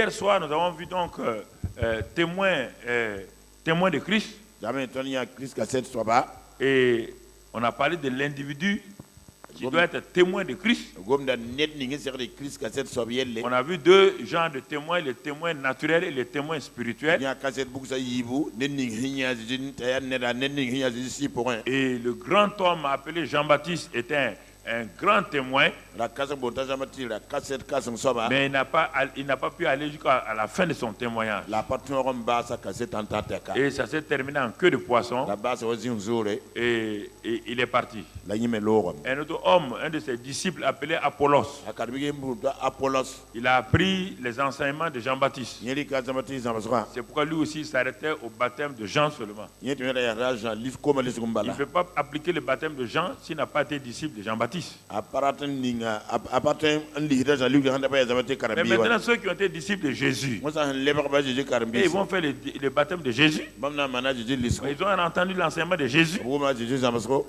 hier soir, nous avons vu donc témoin de Christ. Et on a parlé de l'individu qui doit être témoin de Christ. On a vu deux genres de témoins, le témoin naturel et le témoin spirituel. Et le grand homme appelé Jean-Baptiste était un grand témoin, mais il n'a pas pu aller jusqu'à la fin de son témoignage. Et ça s'est terminé en queue de poisson. Et il est parti. Un autre homme, un de ses disciples appelé Apollos, il a appris les enseignements de Jean-Baptiste. C'est pourquoi lui aussi s'arrêtait au baptême de Jean seulement. Il ne peut pas appliquer le baptême de Jean s'il n'a pas été disciple de Jean-Baptiste. Mais maintenant, ceux qui ont été disciples de Jésus, ils vont faire le baptême de Jésus. Ils ont entendu l'enseignement de Jésus.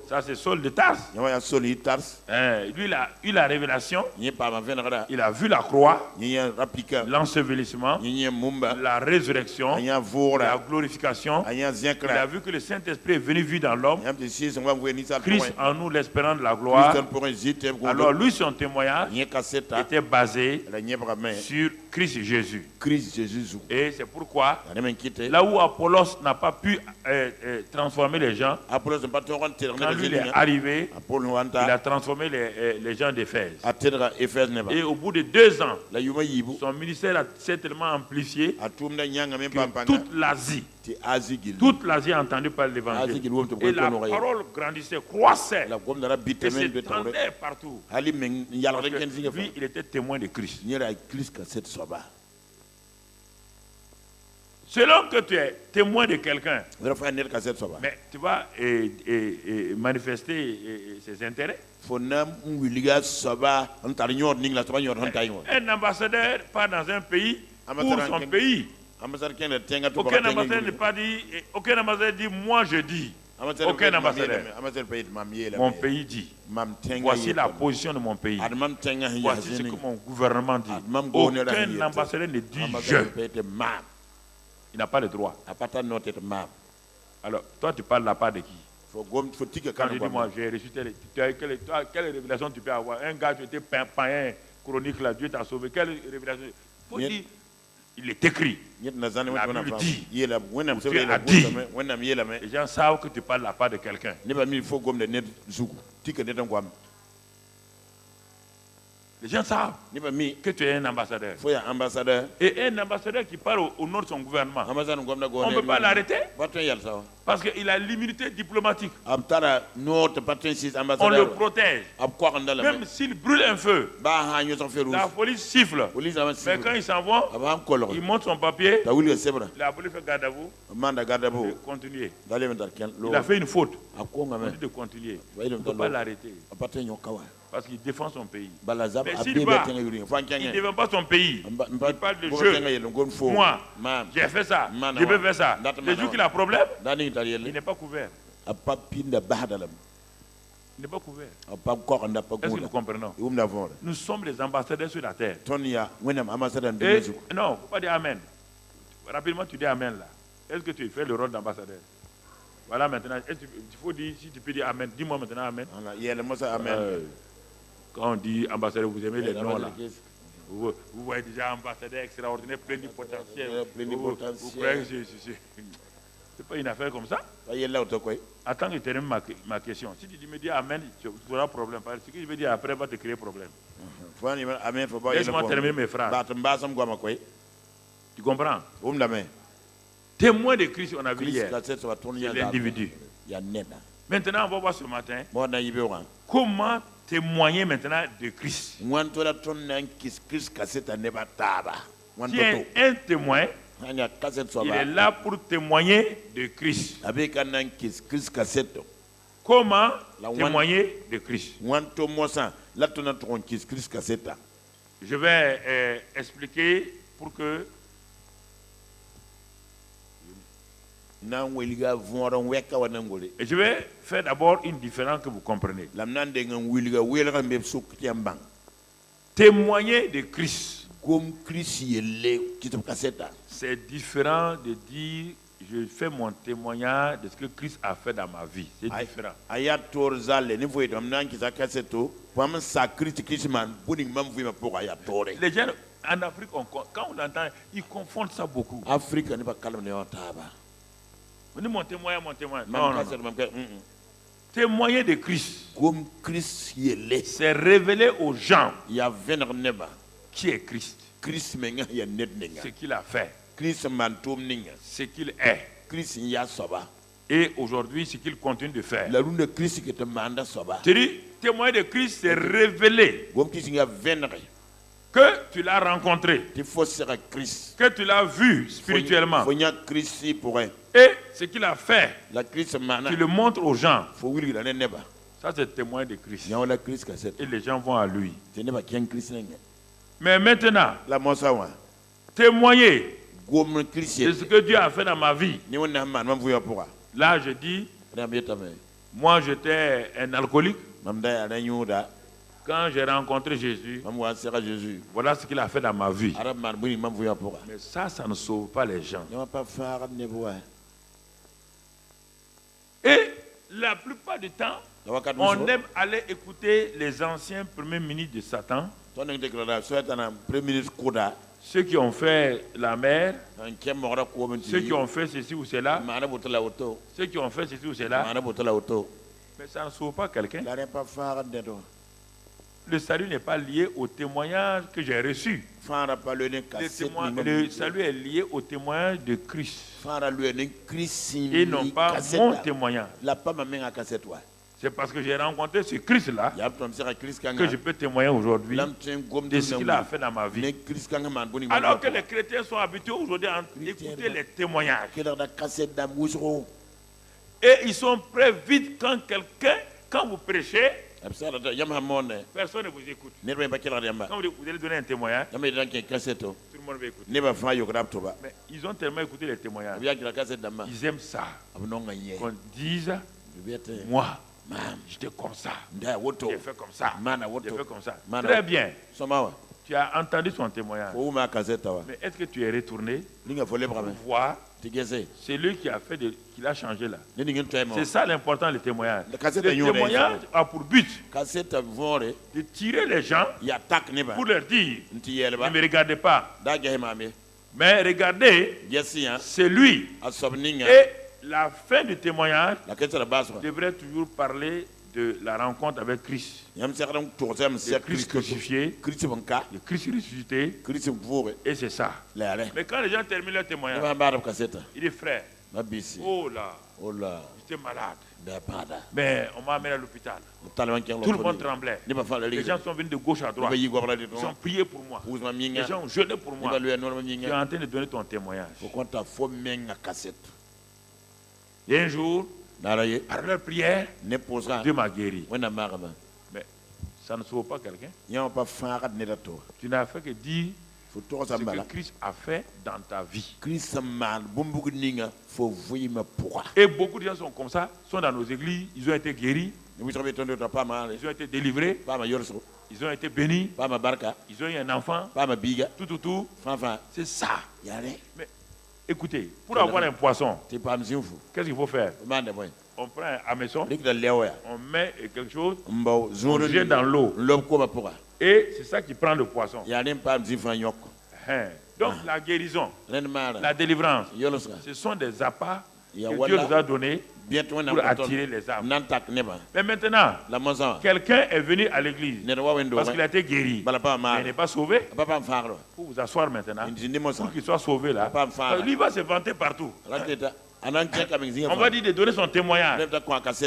Ça, c'est Saul de Tarse. Lui, il a eu la révélation. Il a vu la croix, l'ensevelissement, la résurrection, la glorification. Il a vu que le Saint-Esprit est venu vivre dans l'homme. Christ en nous, l'espérance de la gloire. Alors lui, son témoignage était basé sur Christ Jésus. Et c'est pourquoi, là où Apollos n'a pas pu transformer les gens, quand lui est arrivé, il a transformé les gens d'Éphèse. Et au bout de 2 ans, son ministère s'est tellement amplifié que toute l'Asie a entendu parler de l'évangile. Et la parole grandissait, croissait, et s'étendait partout. Lui, il était témoin de Christ. Selon que tu es témoin de quelqu'un, mais tu vas manifester ses intérêts. Un ambassadeur part dans un pays pour son pays. Aucun ambassadeur dit moi je dis. Aucun ambassadeur. Mon pays dit. Voici la position de mon pays. Voici ce que mon gouvernement dit. Aucun ambassadeur ne dit je. Il n'a pas le droit. Alors, toi, tu parles de la part de qui? Quand je dis moi, j'ai reçu quelle révélation tu peux avoir? Un gars, tu étais païen chronique là, Dieu t'a sauvé. Quelle révélation? Il faut dire, il est écrit. La Bible dit. Dieu a dit. Les gens savent que tu parles de la part de quelqu'un. Les gens savent que tu es un ambassadeur. Et un ambassadeur qui parle au nom de son gouvernement, on ne peut pas l'arrêter parce qu'il a l'immunité diplomatique. On le protège. Même s'il brûle un feu, la police siffle. Mais quand ils s'en vont, il montre son papier. La police fait garde à vous. Continuez. Il a fait une faute. On dit de continuer. On ne peut pas l'arrêter. Parce qu'il défend son pays. Mais s'il va, il ne défend pas son pays. Il parle de jeu. Moi, j'ai fait ça. Je peux faire ça. Le jour qu'il a un problème, il n'est pas couvert. Il n'est pas couvert. Est-ce que nous comprenons? Nous sommes les ambassadeurs sur la terre. Et, non, il ne faut pas dire Amen. Rapidement, tu dis Amen là. Est-ce que tu fais le rôle d'ambassadeur? Voilà maintenant. Il faut dire, si tu peux dire Amen, dis-moi maintenant Amen. Quand on dit ambassadeur, vous aimez les noms là. Vous voyez déjà ambassadeur extraordinaire, plénipotentiaire. Vous croyez que c'est pas une affaire comme ça? Attends que je termine ma question. Si tu me dis Amen, tu auras problème. Parce que ce que je vais dire après va te créer problème. Laisse-moi terminer mes phrases. Tu comprends? Témoin de Christ, on a vu hier. C'est l'individu. Maintenant, on va voir ce matin comment témoigner maintenant de Christ. Si un témoin, il est là pour témoigner de Christ. Comment témoigner de Christ? Je vais expliquer pour que et je vais faire d'abord une différence que vous comprenez. Témoigner de Christ. C'est différent de dire je fais mon témoignage de ce que Christ a fait dans ma vie. C'est différent. Les gens en Afrique, quand on entend, ils confondent ça beaucoup. Afrique n'est pas calme. On dit mon témoignage. Non. Témoigner de Christ, c'est révéler aux gens qui est Christ, ce qu'il a fait, ce qu'il est, et aujourd'hui ce qu'il continue de faire. Tu dis, témoigner de Christ, c'est révéler que tu l'as rencontré, que tu l'as vu spirituellement, et ce qu'il a fait, tu le montres aux gens. Ça, c'est le témoin de Christ. Et les gens vont à lui. Mais maintenant, témoigner de ce que Dieu a fait dans ma vie. Là, je dis, moi j'étais un alcoolique. Quand j'ai rencontré Jésus, voilà ce qu'il a fait dans ma vie. Mais ça ne sauve pas les gens. Et la plupart du temps, on aime aller écouter les anciens premiers ministres de Satan. Ceux qui ont fait la mer, ceux qui ont fait ceci ou cela, ceux qui ont fait ceci ou cela. Mais ça ne sauve pas quelqu'un. Le salut n'est pas lié au témoignage que j'ai reçu. Le salut est lié au témoignage de Christ. Et non pas mon témoignage. C'est parce que j'ai rencontré ce Christ-là que je peux témoigner aujourd'hui de ce qu'il a fait dans ma vie. Alors que les chrétiens sont habitués aujourd'hui à écouter les témoignages. Et ils sont prêts vite quand vous prêchez, personne ne vous écoute. Quand vous allez donner un témoignage, tout le monde va écouter. Mais ils ont tellement écouté les témoignages. Ils aiment ça. Qu'on dise, moi, j'étais comme ça. J'ai fait comme ça. J'ai fait comme ça. Très bien. Tu as entendu son témoignage. Mais est-ce que tu es retourné pour voir celui qui a fait qui l'a changé là? C'est ça l'important du témoignage. Le témoignage a pour but de tirer les gens pour leur dire ne me regardez pas, mais regardez, c'est lui. Et la fin du témoignage devrait toujours parler de la rencontre avec Christ. Le Christ crucifié, le Christ ressuscité, et c'est ça. Mais quand les gens terminent leur témoignage, il dit frère, oh là, j'étais malade, mais on m'a amené à l'hôpital. Tout le monde tremblait. Les gens sont venus de gauche à droite. Ils ont prié pour moi. Les gens ont jeûné pour moi. Tu es en train de donner ton témoignage. Et un jour, par leur prière, Dieu m'a guéri. Mais ça ne sauve pas quelqu'un. Tu n'as fait que dire ce que Christ a fait dans ta vie. Et beaucoup de gens sont comme ça, sont dans nos églises, ils ont été guéris, ils ont été délivrés, ils ont été bénis, ils ont eu un enfant, tout. C'est ça. Mais écoutez, pour avoir un poisson, qu'est-ce qu'il faut faire? On prend un hameçon, on met quelque chose, on jette dans l'eau. Et c'est ça qui prend le poisson. Donc la guérison, la délivrance, ce sont des appâts que Dieu nous a donnés pour attirer les âmes. Mais maintenant, quelqu'un est venu à l'église parce qu'il a été guéri, mais il n'est pas sauvé. Pour vous asseoir maintenant, pour qu'il soit sauvé là, lui va se vanter partout. On va dire de donner son témoignage.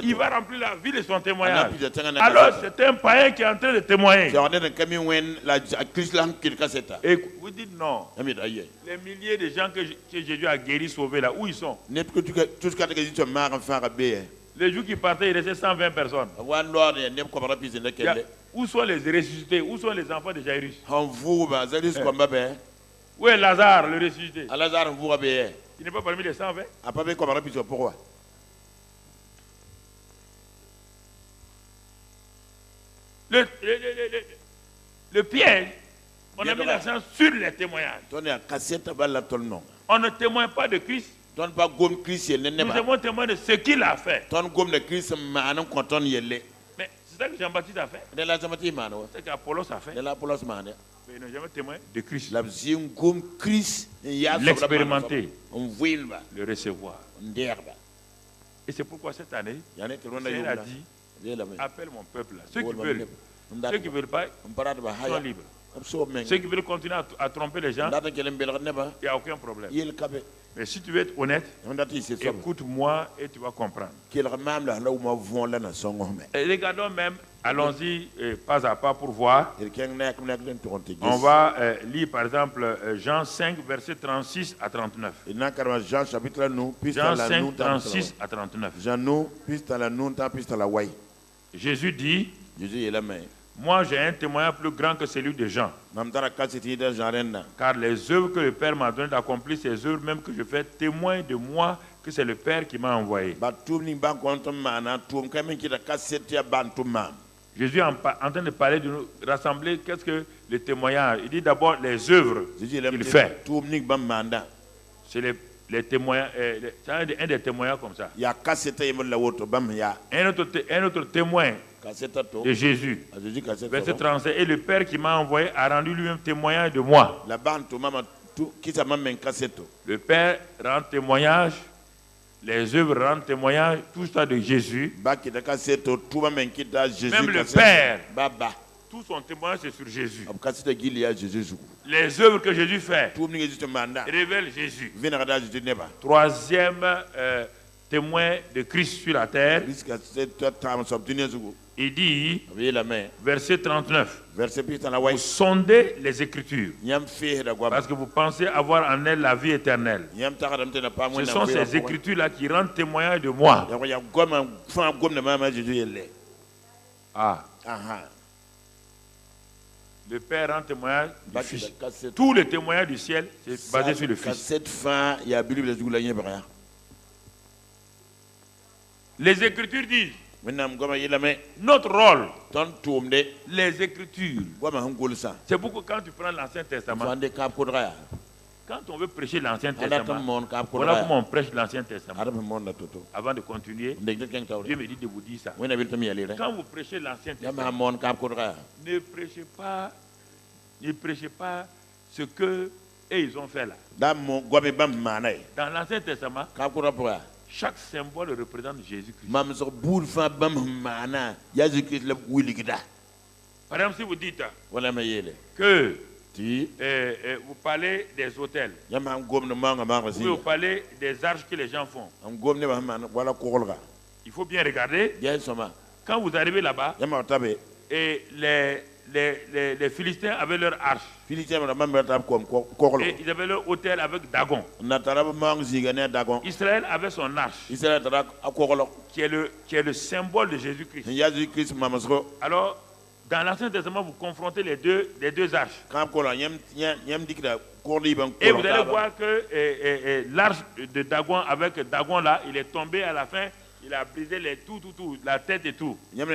Il va remplir la vie de son témoignage. Alors c'est un païen qui est en train de témoigner. Et vous dites non. Les milliers de gens que Jésus a guéris, sauvés là, où ils sont? Les jours qui partaient, il restait 120 personnes. Où sont les ressuscités? Où sont les enfants de Jairus? Où est Lazare, le ressuscité? Il n'est pas parmi les 120. Le piège On a mis l'accent sur les témoignages. On ne témoigne pas de Christ. Nous devons témoigner de ce qu'il a fait. Mais c'est ça que Jean-Baptiste a fait. C'est qu'Apollos a fait. Mais il n'a jamais témoigné de Christ. L'expérimenter, le recevoir. Et c'est pourquoi cette année, Seigneur a dit, appelle mon peuple là. Ceux qui veulent, ceux qui ne veulent pas, sont libres. Ceux qui veulent continuer à tromper les gens, il n'y a aucun problème. Mais si tu veux être honnête, écoute-moi et tu vas comprendre. Et regardons même, allons-y pas à pas pour voir. On va lire par exemple Jean 5, versets 36 à 39. Jean 5, 36 à 39. Jésus dit, moi j'ai un témoignage plus grand que celui de Jean. Car les œuvres que le Père m'a donné d'accomplir, ces œuvres même que je fais, témoignent de moi que c'est le Père qui m'a envoyé. Jésus est en train de parler, de nous rassembler. Qu'est-ce que le témoignage? Il dit d'abord les œuvres qu'il fait. C'est les témoignages, un des témoignages comme ça. Un autre témoin de Jésus. Verset 37. Et le Père qui m'a envoyé a rendu lui-même témoignage de moi. Le Père rend témoignage, les œuvres rendent témoignage, tout ça de Jésus. Même le Père, tout son témoignage c'est sur Jésus. Les œuvres que Jésus fait révèlent Jésus. Troisième témoin de Christ sur la terre. Il dit, verset 39, vous sondez les Écritures, parce que vous pensez avoir en elles la vie éternelle. Ce sont ces Écritures-là qui rendent témoignage de moi. Le Père rend témoignage du Fils. Tous les témoignages du ciel, c'est basé sur le Fils. Les Écritures disent, notre rôle, les Écritures. C'est pourquoi quand tu prends l'Ancien Testament, quand on veut prêcher l'Ancien Testament, voilà comment on prêche l'Ancien Testament. Avant de continuer, Dieu me dit de vous dire ça. Quand vous prêchez l'Ancien Testament, ne prêchez pas ce que ils ont fait là. Dans l'Ancien Testament, chaque symbole représente Jésus-Christ. Par exemple, si vous dites que vous parlez des hôtels, vous parlez des arches que les gens font, il faut bien regarder. Quand vous arrivez là-bas, et les Philistins avaient leur arche. Et ils avaient leur hôtel avec Dagon. Israël avait son arche, qui est le symbole de Jésus-Christ. Alors, dans l'Ancien Testament, vous confrontez les deux arches. Et vous allez voir que l'arche de Dagon, avec Dagon là, il est tombé à la fin. Il a brisé la tête et tout. Mais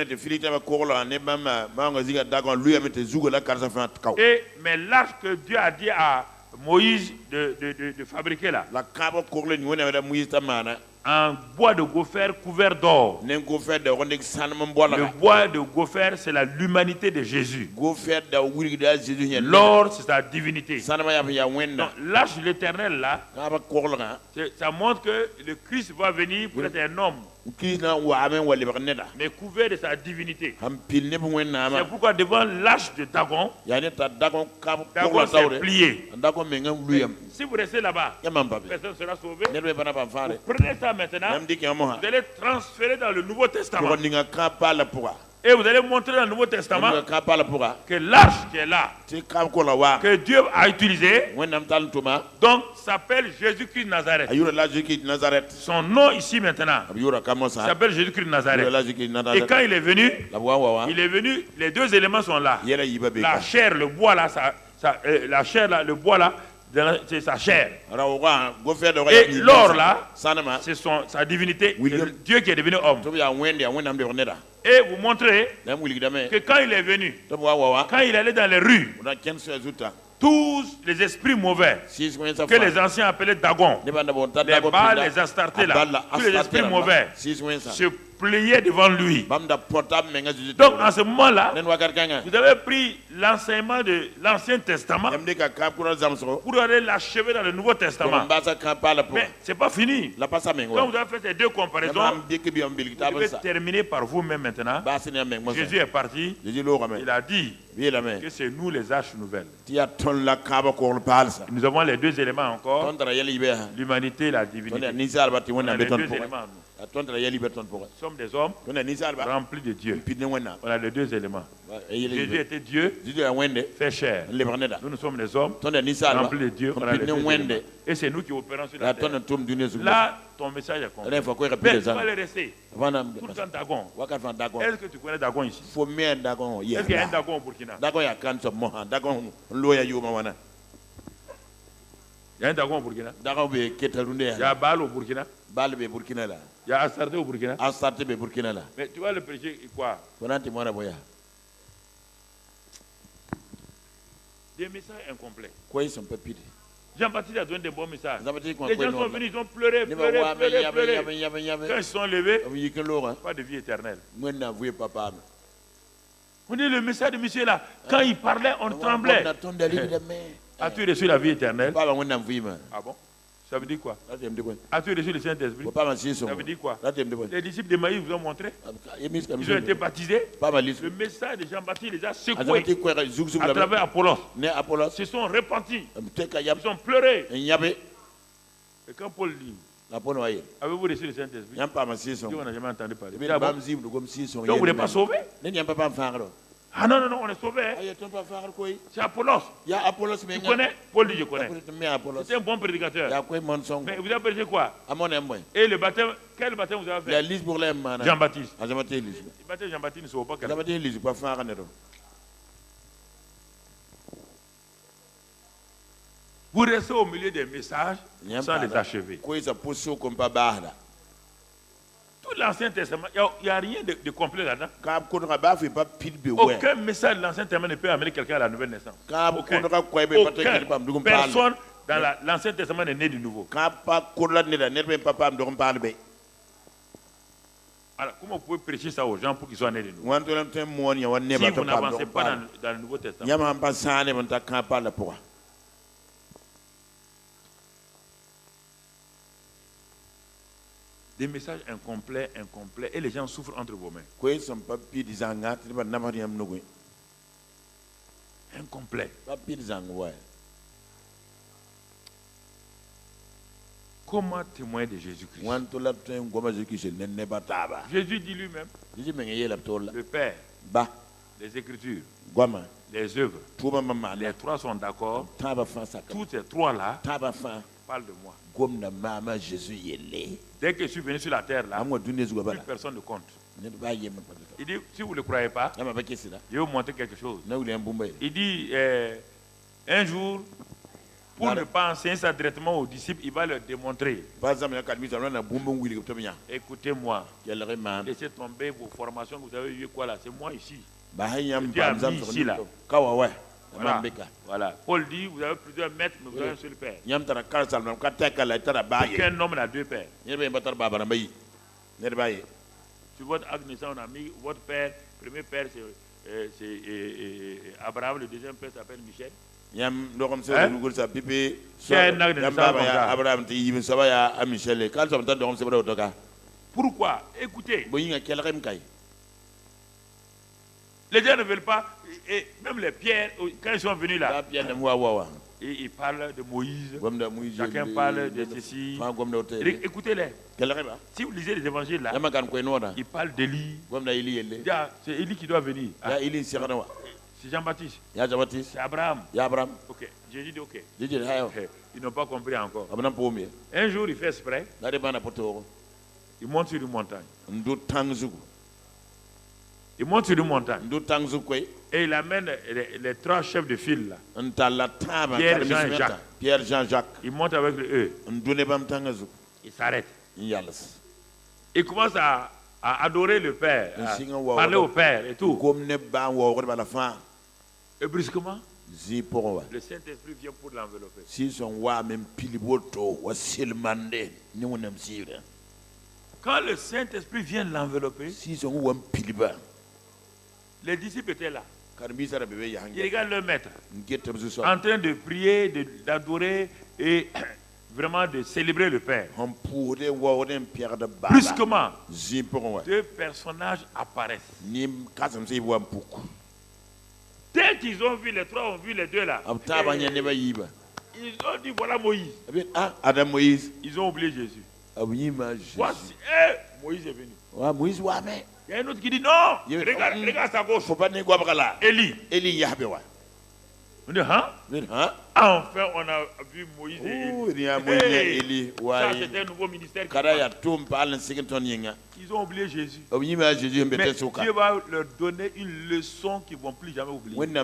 l'arche que Dieu a dit à Moïse de fabriquer là, en bois de gopher couvert d'or. Le bois de gopher, c'est l'humanité de Jésus. L'or, c'est sa divinité. Donc, l'arche de l'Éternel là, ça montre que le Christ va venir pour être un homme, mais couvert de sa divinité. C'est pourquoi devant l'arche de Dagon, Dagon s'est plié. Si vous restez là-bas, personne ne sera sauvé. Vous prenez ça maintenant, vous allez transférer dans le Nouveau Testament. Et vous allez montrer dans le Nouveau Testament que l'arche qui est là, que Dieu a utilisé, donc s'appelle Jésus-Christ de Nazareth. Son nom ici maintenant s'appelle Jésus-Christ de Nazareth. Et quand il est venu, les deux éléments sont là. La chair, le bois là, la chair là, le bois là, c'est sa chair. Et l'or là, c'est sa divinité, c'est Dieu qui est devenu homme. Et vous montrez que quand il est venu, quand il allait dans les rues, tous les esprits mauvais que les anciens appelaient Dagon, les Baals, les Astartés là, tous les esprits mauvais se pliaient devant lui. Donc en ce moment-là, vous avez pris l'enseignement de l'Ancien Testament pour aller l'achever dans le Nouveau Testament. Mais ce n'est pas fini. Quand vous avez fait ces deux comparaisons, vous devez terminer par vous-même maintenant. Jésus est parti, il a dit que c'est nous les arches nouvelles. Nous avons les deux éléments encore, l'humanité et la divinité. On a les deux éléments. Nous sommes des hommes remplis de Dieu. On a les deux éléments. Jésus était Dieu, fait chair. Nous sommes des hommes remplis de Dieu. On a les deux éléments. Et c'est nous qui opérons sur la terre. Là, ton message est complet. Mais tu vas le rester. Tout le temps Dagon. Est-ce que tu connais Dagon ici? Est-ce qu'il y a un Dagon au Burkina? Il y a un Dagon au Burkina. Il y a Baal au Burkina. Il y a Astarté au Burkina. Mais tu vas le prêcher quoi? Des messages incomplets. Jean-Baptiste a donné des bons messages. Les gens sont venus, ils ont pleuré. Quand ils sont levés, pas de vie éternelle. On dit le message de monsieur là, quand il parlait, on tremblait. As-tu reçu la vie éternelle? Ah bon? Ça veut dire quoi? As-tu reçu le Saint-Esprit? Ça veut dire quoi? Les disciples de Maïs vous ont montré. Ils ont été baptisés. Le message de Jean-Baptiste les a secoués à travers Apollos. Ils se sont repentis. Ils ont pleuré. Et quand Paul dit, avez-vous reçu le Saint-Esprit? On n'a jamais entendu parler. Donc vous n'êtes pas sauvés? Ah non, on est sauvés. C'est Apollos. Tu connais? Paul dit je connais. C'est un bon prédicateur. Mais vous avez prêché quoi? Et le baptême, quel baptême vous avez fait? Jean-Baptiste. Le baptême Jean-Baptiste ne se voit pas. Vous restez au milieu des messages sans les achever. Tout l'Ancien Testament, il n'y a rien de complet là-dedans. Aucun message de l'Ancien Testament ne peut amener quelqu'un à la nouvelle naissance. Aucun. Personne dans l'Ancien Testament n'est né du nouveau. Alors, comment vous pouvez prêcher ça aux gens pour qu'ils soient nés de nouveau? Si vous n'avancez pas dans le Nouveau Testament. Des messages incomplets, et les gens souffrent entre vos mains. Incomplet. Comment témoigner de Jésus-Christ? Jésus dit lui-même, le Père, les Écritures, les œuvres, les trois sont d'accord. Tous ces trois-là parlent de moi. Dès que je suis venu sur la terre, là, plus personne ne compte. Il dit, si vous ne le croyez pas, je vais vous montrer quelque chose. Il dit, un jour, pour ne pas enseigner ça directement aux disciples, il va leur démontrer. Écoutez-moi, laissez tomber vos formations que vous avez eues quoi là, c'est moi ici. Ici là. Voilà. Paul dit, vous avez plusieurs maîtres, mais vous avez un seul père. Aucun homme n'a deux pères. Sur votre acte de naissance, on a mis votre père, le premier père c'est Abraham, le deuxième père s'appelle Michel. Pourquoi? Écoutez. Les gens ne veulent pas, et même les pierres, quand ils sont venus là, et ils parlent de Moïse, chacun parle de ceci. Écoutez-les. Si vous lisez les évangiles là, ils parlent d'Élie. C'est Élie qui doit venir. C'est Jean-Baptiste. C'est Abraham. Ok. Jésus dit ok. Ils n'ont pas compris encore. Un jour, il fait exprès. Il monte sur une montagne. Il monte sur une montagne. Et il amène les 3 chefs de file là. Pierre, Jean et Jacques. Pierre, Jean, Jacques. Il monte avec eux. Il s'arrête. Il commence à adorer le Père, à parler au Père et tout. Et brusquement, le Saint-Esprit vient pour l'envelopper. Quand le Saint-Esprit vient l'envelopper, les disciples étaient là. Ils regardent leur maître en train de prier, d'adorer et vraiment de célébrer le Père. Brusquement, 2 personnages apparaissent. Dès qu'ils ont vu, les 3 ont vu les 2 là, ils ont dit voilà Moïse. Ils ont oublié Jésus. Voici, Moïse est venu. Il y a un autre qui dit non, regarde sa gauche. Élie. On dit, hein? Enfin, on a vu Moïse et Élie. Ça, c'était un nouveau ministère. Ils ont oublié Jésus. Mais Dieu va leur donner une leçon qu'ils ne vont plus jamais oublier. Moïse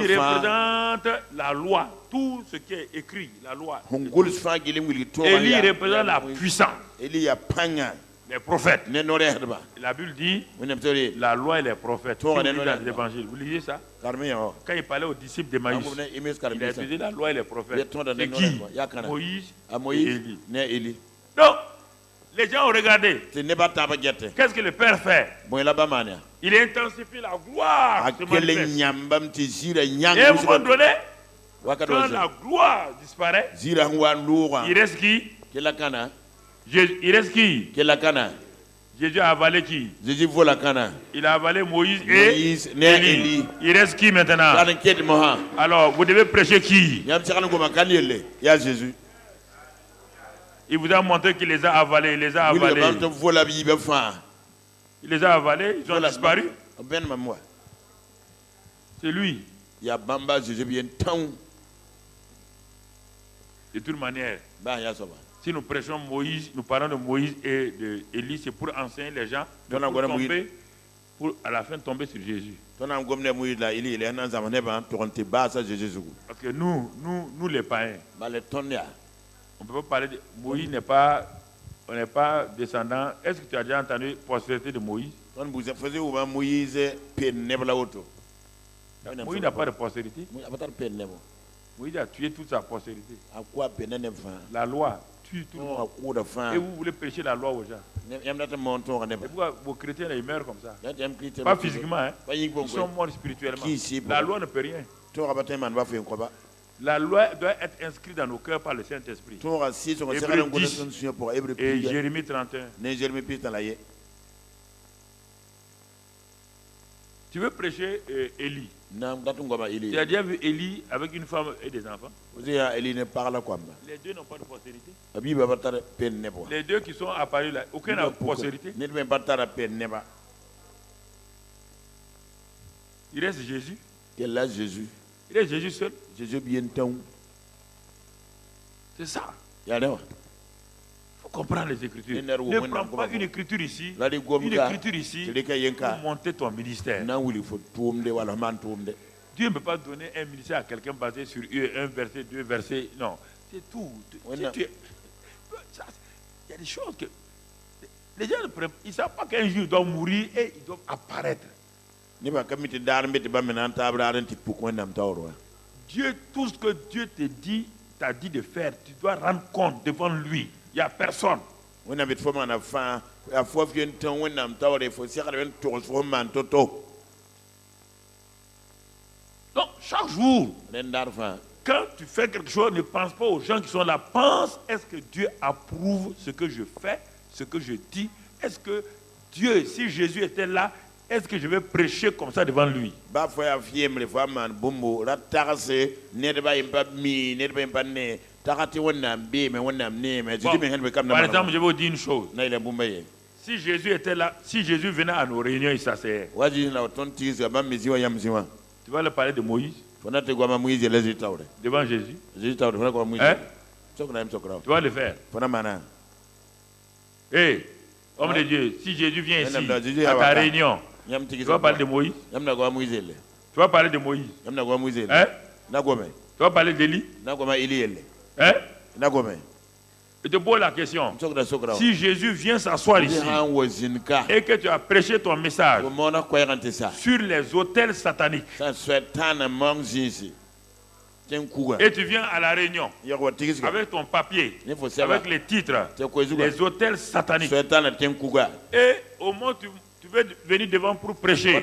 représente la loi, tout ce qui est écrit, la loi. Élie représente la puissance. Les prophètes. La Bible dit la loi et les prophètes. Vous lisez ça? Quand il parlait aux disciples d'Emmaüs, il a utilisé la loi et les prophètes. C'est qui? Moïse et Élie. Donc, les gens ont regardé. Qu'est-ce que le Père fait? Il intensifie la gloire. Et à un moment donné, quand la gloire disparaît, il reste qui? Il reste qui? Jésus a avalé qui? Il a avalé Moïse et Élie. Il reste qui maintenant? Alors, vous devez prêcher qui? Il vous a montré qu'il les a avalés. Il les a avalés. Il les a avalés. Ils ont disparu. C'est lui. De toute manière, si nous prêchons Moïse, nous parlons de Moïse et d'Élie, c'est pour enseigner les gens pour à la fin tomber sur Jésus. Parce que nous les païens, on ne peut pas parler de Moïse, on n'est pas descendant. Est-ce que tu as déjà entendu la postérité de Moïse? Moïse n'a pas de postérité. Moïse a tué toute sa postérité. La loi tue tout le monde. Et vous voulez prêcher la loi aux gens. Et pourquoi vos chrétiens ils meurent comme ça? Pas physiquement, hein? Ils sont morts spirituellement. La loi ne peut rien. La loi doit être inscrite dans nos cœurs par le Saint-Esprit. Hébreux 10 et Jérémie 31. Tu veux prêcher Élie? Tu as déjà vu Élie avec une femme et des enfants? Les deux n'ont pas de postérité. Les deux qui sont apparus là, aucun n'a de postérité. Il reste Jésus. Il reste Jésus seul. C'est ça. Il faut comprendre les Écritures. Ne prends pas une écriture ici, pour monter ton ministère. Dieu ne peut pas donner un ministère à quelqu'un basé sur un verset, 2 versets. Non, c'est tout. Il y a des choses que les gens ils ne savent pas qu'un jour ils doivent mourir et ils doivent apparaître. Dieu, tout ce que Dieu t'a dit de faire, tu dois rendre compte devant lui. Il n'y a personne. Donc, chaque jour, quand tu fais quelque chose, ne pense pas aux gens qui sont là. Pense, est-ce que Dieu approuve ce que je fais, ce que je dis? Est-ce que Dieu, si Jésus était là, est-ce que je vais prêcher comme ça devant lui? Par exemple, je vais vous dire une chose. Si Jésus était là, si Jésus venait à nos réunions, il s'asseyait. Tu vas leur parler de Moïse devant Jésus. Hein? Tu vas le faire. Hey, Homme de Dieu, si Jésus vient ici, à ta réunion, tu vas parler de Moïse? Tu vas parler de Moïse? Hein? Tu vas parler d'Élie? Hein? Et de beau la question. Si Jésus vient s'asseoir ici et que tu as prêché ton message sur les autels sataniques et tu viens à la réunion avec ton papier, avec les titres, les autels sataniques, et au moment où tu veux venir devant pour prêcher,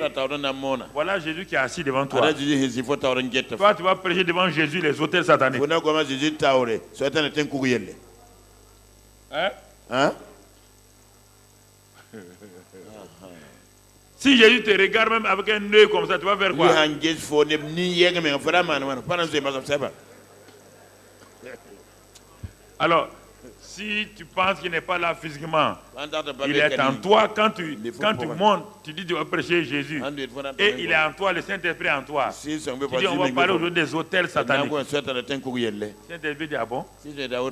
voilà Jésus qui est assis devant toi. Toi, tu vas prêcher devant Jésus les autels sataniques. Hein? Si Jésus te regarde même avec un œil comme ça, tu vas faire quoi? Alors, si tu penses qu'il n'est pas là physiquement, il est en toi. Quand tu montes, tu dis tu vas prêcher Jésus. Et il est en toi, le Saint-Esprit est en toi. Tu dis on va parler aujourd'hui des hôtels sataniques. Saint-Esprit dit ah bon?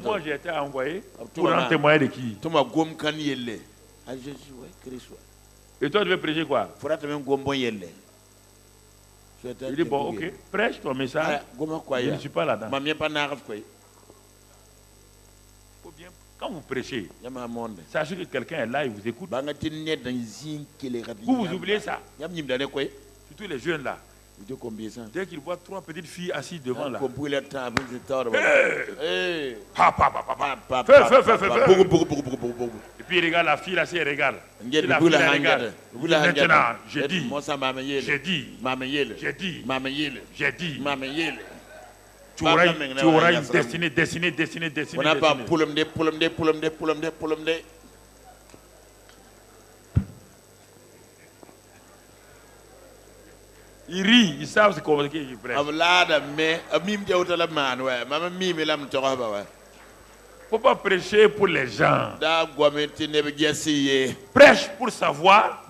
Moi j'ai été envoyé pour en témoigner de qui? Et toi tu veux prêcher quoi? Il dit bon ok, prêche ton message. Je ne suis pas là-dedans. Quand vous prêchez, sachez que quelqu'un est là et vous écoute. Vous oubliez ça. Surtout les jeunes là. Dès qu'ils voient 3 petites filles assises devant là. Et puis il regarde la fille là, si elle regarde. Si la fille la regarde. Maintenant, j'ai dit. Tu auras une destinée. Ils rient, ils savent ce qu'on dit. Faut pas prêcher pour les gens. Prêche pour savoir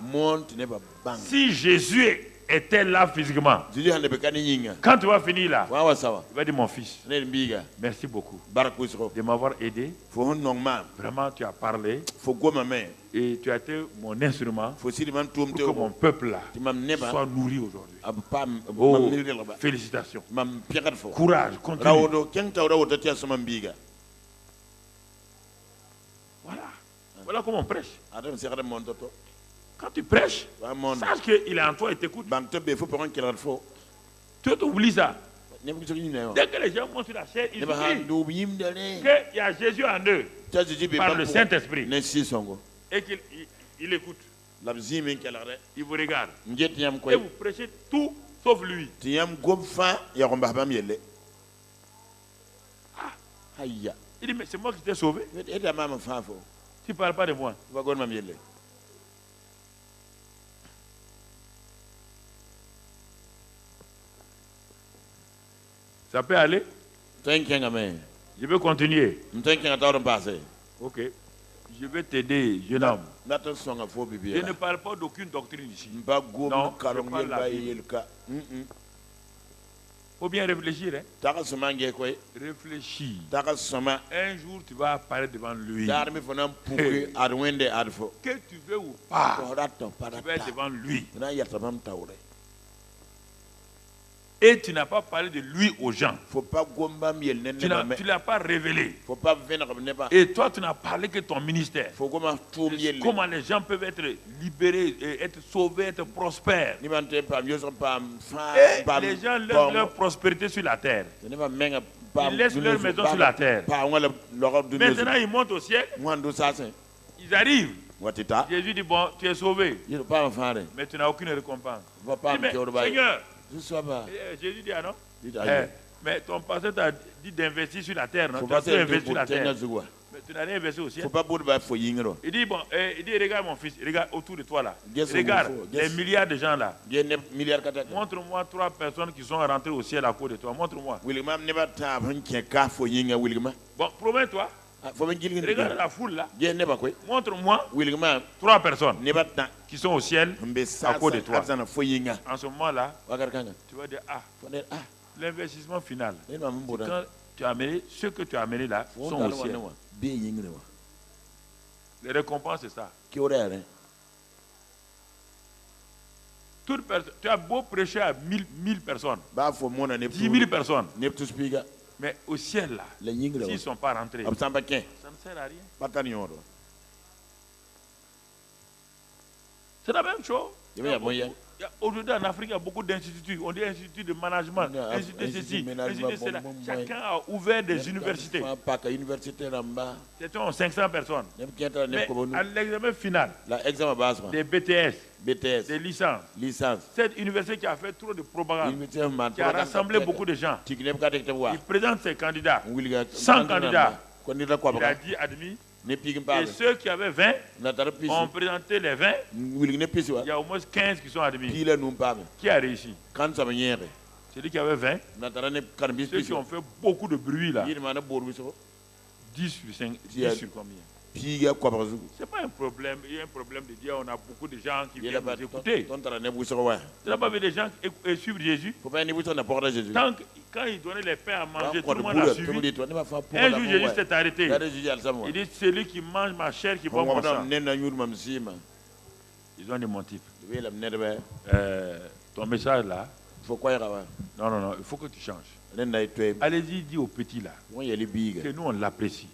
si Jésus était là physiquement. Quand tu vas finir là, tu vas dire mon fils, merci beaucoup de m'avoir aidé. Vraiment, tu as parlé et tu as été mon instrument pour que mon peuple là soit nourri aujourd'hui. Oh, félicitations. Courage, continue. Voilà comment on prêche. Quand tu prêches, sache qu'il est en toi et t'écoute. Tu oublies ça. Dès que les gens montent sur la chaîne, ils oublient qu'il y a Jésus en eux par le Saint-Esprit et qu'il écoute. Il vous regarde. Et vous prêchez tout sauf lui. Il dit mais c'est moi qui t'ai sauvé. Tu ne parles pas de moi. Ça peut aller? Je vais continuer. Ok. Je vais t'aider, jeune homme. Je ne parle pas d'aucune doctrine ici. Non, je parle la Bible. Faut bien réfléchir. Hein? Réfléchis. Un jour, tu vas apparaître devant lui. Que tu veux ou pas, tu vas être devant lui. Et tu n'as pas parlé de lui aux gens. Tu ne l'as pas révélé. Et toi, tu n'as parlé que ton ministère. Comment les gens peuvent être libérés, être sauvés, être prospères. Et les gens laissent leur prospérité sur la terre. Ils laissent leur maison sur la terre. Maintenant, ils montent au ciel. Ils arrivent. Jésus dit, bon, tu es sauvé. Mais tu n'as aucune récompense. Mais, Seigneur, Jésus dit, ah non? Mais ton pasteur t'a dit d'investir sur la terre, non? Tu as investi sur la terre. Mais tu n'as rien investi au ciel. Il dit, bon, regarde mon fils, regarde autour de toi là. Regarde les milliards de gens là. Montre-moi 3 personnes qui sont rentrées au ciel à cause de toi. Montre-moi. Bon, promets-toi. Regarde la foule là. Montre-moi 3 personnes qui sont au ciel à cause de toi. En ce moment-là, tu vas dire, l'investissement final, quand tu as amené, ceux que tu as amenés là sont au ciel. Les récompenses, c'est ça. Tu as beau prêcher à 1000 personnes, 10 000 personnes, mais au ciel, là, s'ils ne sont pas rentrés, ça ne sert à rien. C'est la même chose. Aujourd'hui en Afrique, il y a beaucoup d'instituts. On dit instituts de management, instituts de ceci, instituts de cela. Chacun a ouvert des universités. C'était 500 personnes. Mais à l'examen final, des BTS, des licences, cette université qui a fait trop de propagande, qui a rassemblé beaucoup de gens, il présente ses candidats, 100 candidats. Il a dit admis. Et ceux qui avaient 20 ont présenté les 20. Il y a au moins 15 qui sont admis. Qui a réussi? Celui qui avait 20. Ceux qui ont fait beaucoup de bruit là. 10 sur combien? C'est pas un problème. Il y a un problème de dire on a beaucoup de gens qui viennent nous écouter. Tu n'as pas vu des gens suivre Jésus? Quand il donnait les pains à manger, tout le monde a suivi. Un jour, Jésus s'est arrêté. Il dit, celui qui mange ma chair, qui boit mon sang. Ils ont des motifs. Ton message là, non, il faut que tu changes. Allez-y, dis au petit là, que nous on l'apprécie.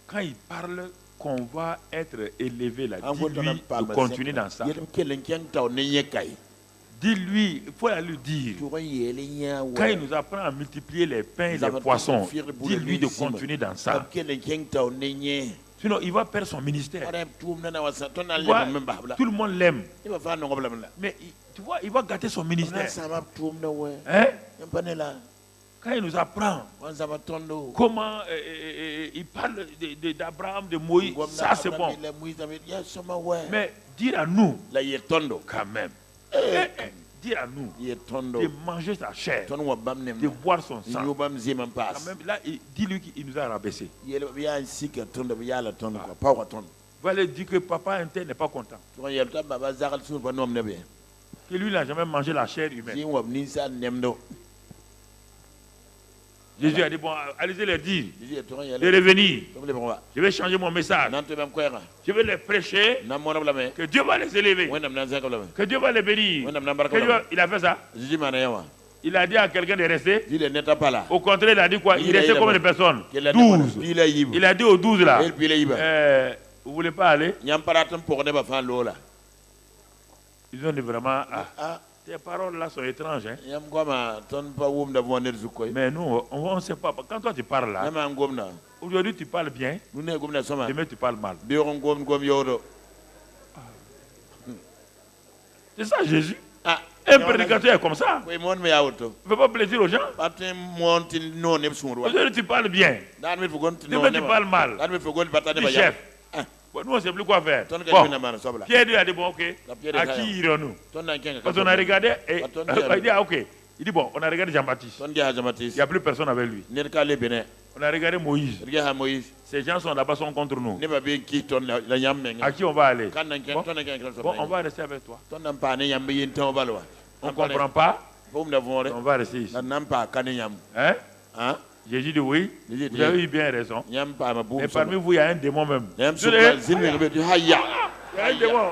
Quand il parle qu'on va être élevé là, dis-lui de continuer dans ça. Dis-lui, il faut lui dire. Quand il nous apprend à multiplier les pains et les poissons, dis-lui de continuer dans ça. Sinon, il va perdre son ministère. Tout le monde l'aime. Mais tu vois, il va gâter son ministère. Hein? Quand il nous apprend comment il parle d'Abraham, de Moïse, ça c'est bon. Mais dire à nous, quand même, dire à nous de manger sa chair, de boire son sang. Quand même, là, dis-lui qu'il nous a rabaissé. Va lui dire que papa interne n'est pas content. Que lui n'a jamais mangé la chair humaine. Jésus a dit, bon, allez-y les dire, de revenir. Je vais changer mon message. Je vais les prêcher, que Dieu va les élever, que Dieu va les bénir. Il a fait ça. Il a dit à quelqu'un de rester. Au contraire, il a dit quoi? Il restait combien de personnes? 12. Il a dit aux 12 là, vous ne voulez pas aller? Ils ont dit vraiment, tes paroles là sont étranges. Hein? Mais nous, on ne sait pas. Quand toi tu parles là, aujourd'hui tu parles bien, demain tu parles mal. C'est ça Jésus. Un prédicateur est comme ça. Il ne fait pas plaisir aux gens. Aujourd'hui tu parles bien, demain tu parles mal. Du chef. Bon, nous on ne sait plus quoi faire. Bon, Pierre a dit bon ok, à qui irons-nous? Parce qu'on a regardé et il dit ok. Il dit bon, on a regardé Jean-Baptiste. Il n'y a plus personne avec lui. On a regardé Moïse. Ces gens sont là-bas, sont contre nous. À qui on va aller? Bon, on va rester avec toi. On ne comprend pas. On va rester ici. Hein? Jésus dit oui, vous avez eu bien raison. Et parmi vous, il y a un démon même. Il y a un démon.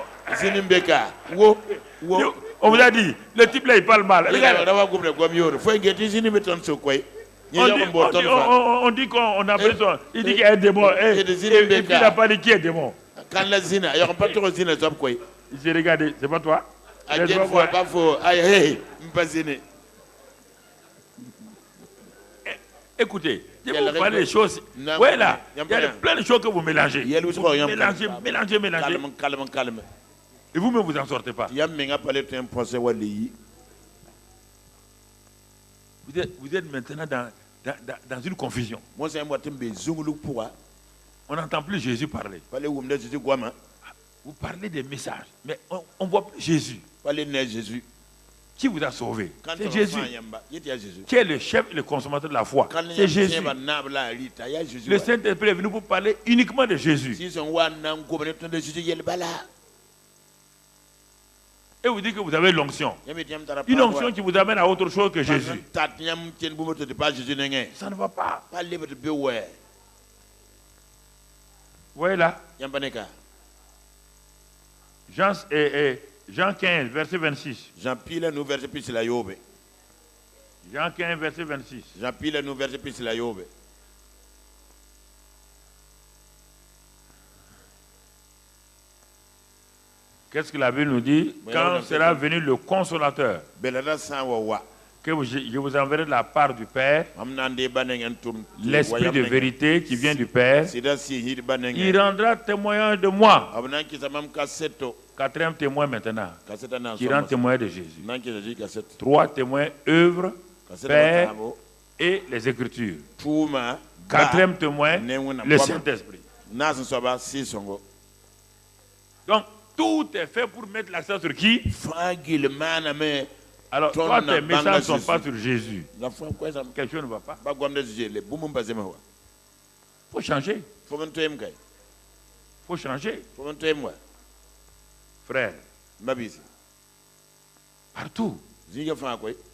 On vous a dit, le type là il parle mal. On dit qu'on a besoin. Il dit qu'il y a un démon. Et puis il n'a pas dit qui est démon. J'ai regardé, c'est pas toi? Écoutez, je vais vous parler des choses. Ouais, là, il y a plein de choses que vous mélangez. Mélangez. Calme. Et vous-même, vous n'en sortez pas. Vous êtes maintenant dans une confusion. On n'entend plus Jésus parler. Vous parlez des messages, mais on ne voit plus Jésus. Qui vous a sauvé? C'est Jésus. Qui est le chef et le consommateur de la foi? C'est Jésus. Le Saint-Esprit est venu pour parler uniquement de Jésus. Et vous dites que vous avez l'onction. Une onction qui vous amène à autre chose que Jésus. Ça ne va pas. voyez là. Jean 15, verset 26. Jean pile nous verset plus la yobe. Jean 15, verset 26. Jean pile nous verset plus la yobe. Qu'est-ce que la Bible nous dit? Quand sera venu le consolateur, que je vous enverrai de la part du Père, l'esprit de vérité qui vient du Père, il rendra témoignage de moi. Quatrième témoin maintenant, qui rend témoin de Jésus. 3 témoins, œuvre, Père et les Écritures. 4e témoin, le Saint-Esprit. Donc, tout est fait pour mettre l'accent sur qui? Alors, toi, tes messages ne sont pas sur Jésus. Quelque chose ne va pas. Il faut changer. Il faut changer. Frère, partout.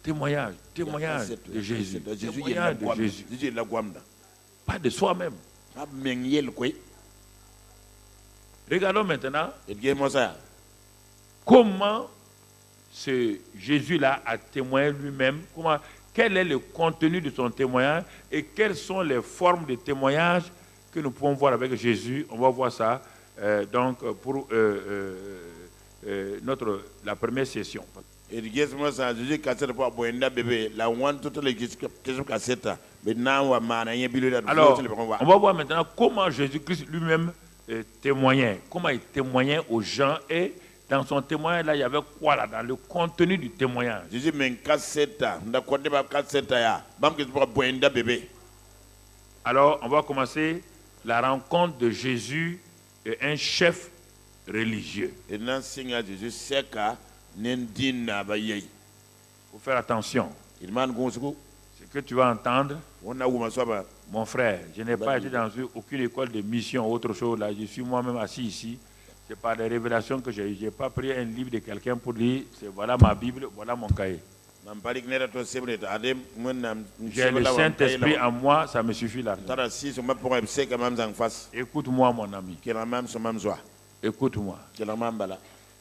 Témoignage de Jésus. Témoignage de Jésus. Pas de soi-même. Regardons maintenant comment ce Jésus-là a témoigné lui-même, quel est le contenu de son témoignage et quelles sont les formes de témoignage que nous pouvons voir avec Jésus. On va voir ça donc pour la première session. On va voir maintenant comment Jésus-Christ lui-même témoignait, comment il témoignait aux gens, et dans son témoignage là il y avait quoi là dans le contenu du témoignage. Alors on va commencer la rencontre de Jésus et un chef religieux. Il faut faire attention. Ce que tu vas entendre, mon frère, je n'ai pas été dans aucune école de mission ou autre chose. Là, je suis moi-même assis ici. C'est par des révélations que j'ai. Je n'ai pas pris un livre de quelqu'un pour dire, voilà ma Bible, voilà mon cahier. J'ai le Saint-Esprit en moi, ça me suffit là. Écoute-moi, mon ami. Écoute-moi.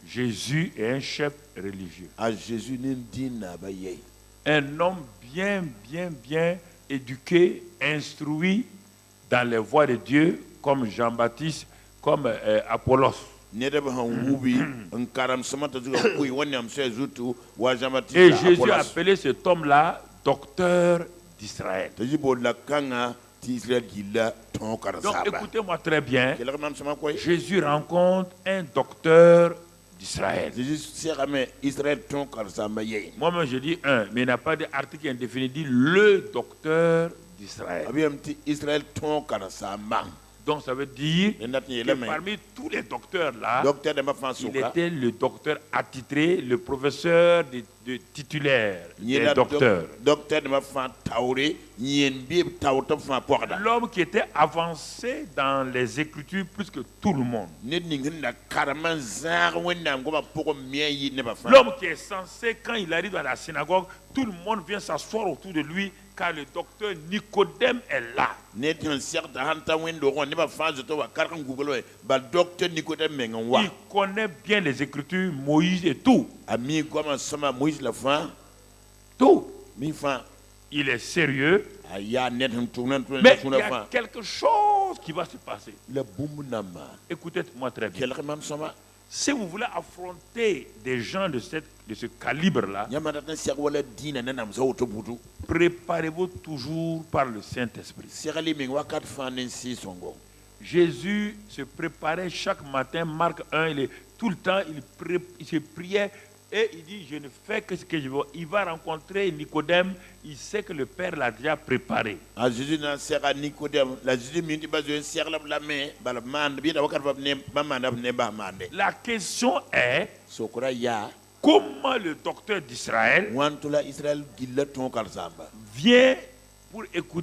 Jésus est un chef religieux. Un homme bien éduqué, instruit dans les voies de Dieu, comme Jean-Baptiste, comme Apollos. Et Jésus a appelé cet homme-là docteur d'Israël. Donc écoutez-moi très bien. Jésus rencontre un docteur d'Israël. Moi-même je dis un, mais il n'y a pas d'article indéfini, dit le docteur d'Israël. Donc ça veut dire que parmi tous les docteurs là, il était le docteur attitré, le professeur de titulaire des docteurs. L'homme qui était avancé dans les Écritures plus que tout le monde. L'homme qui est censé, quand il arrive dans la synagogue, tout le monde vient s'asseoir autour de lui, car le docteur Nicodème est là. Il connaît bien les Écritures, Moïse et tout. Tout. Il est sérieux. Mais il y a quelque chose qui va se passer. Écoutez-moi très bien. Si vous voulez affronter des gens de ce calibre-là, préparez-vous toujours par le Saint-Esprit. Jésus se préparait chaque matin, Marc 1, tout le temps, il se priait et il dit, je ne fais que ce que je veux. Il va rencontrer Nicodème, il sait que le Père l'a déjà préparé. La question est, comment le docteur d'Israël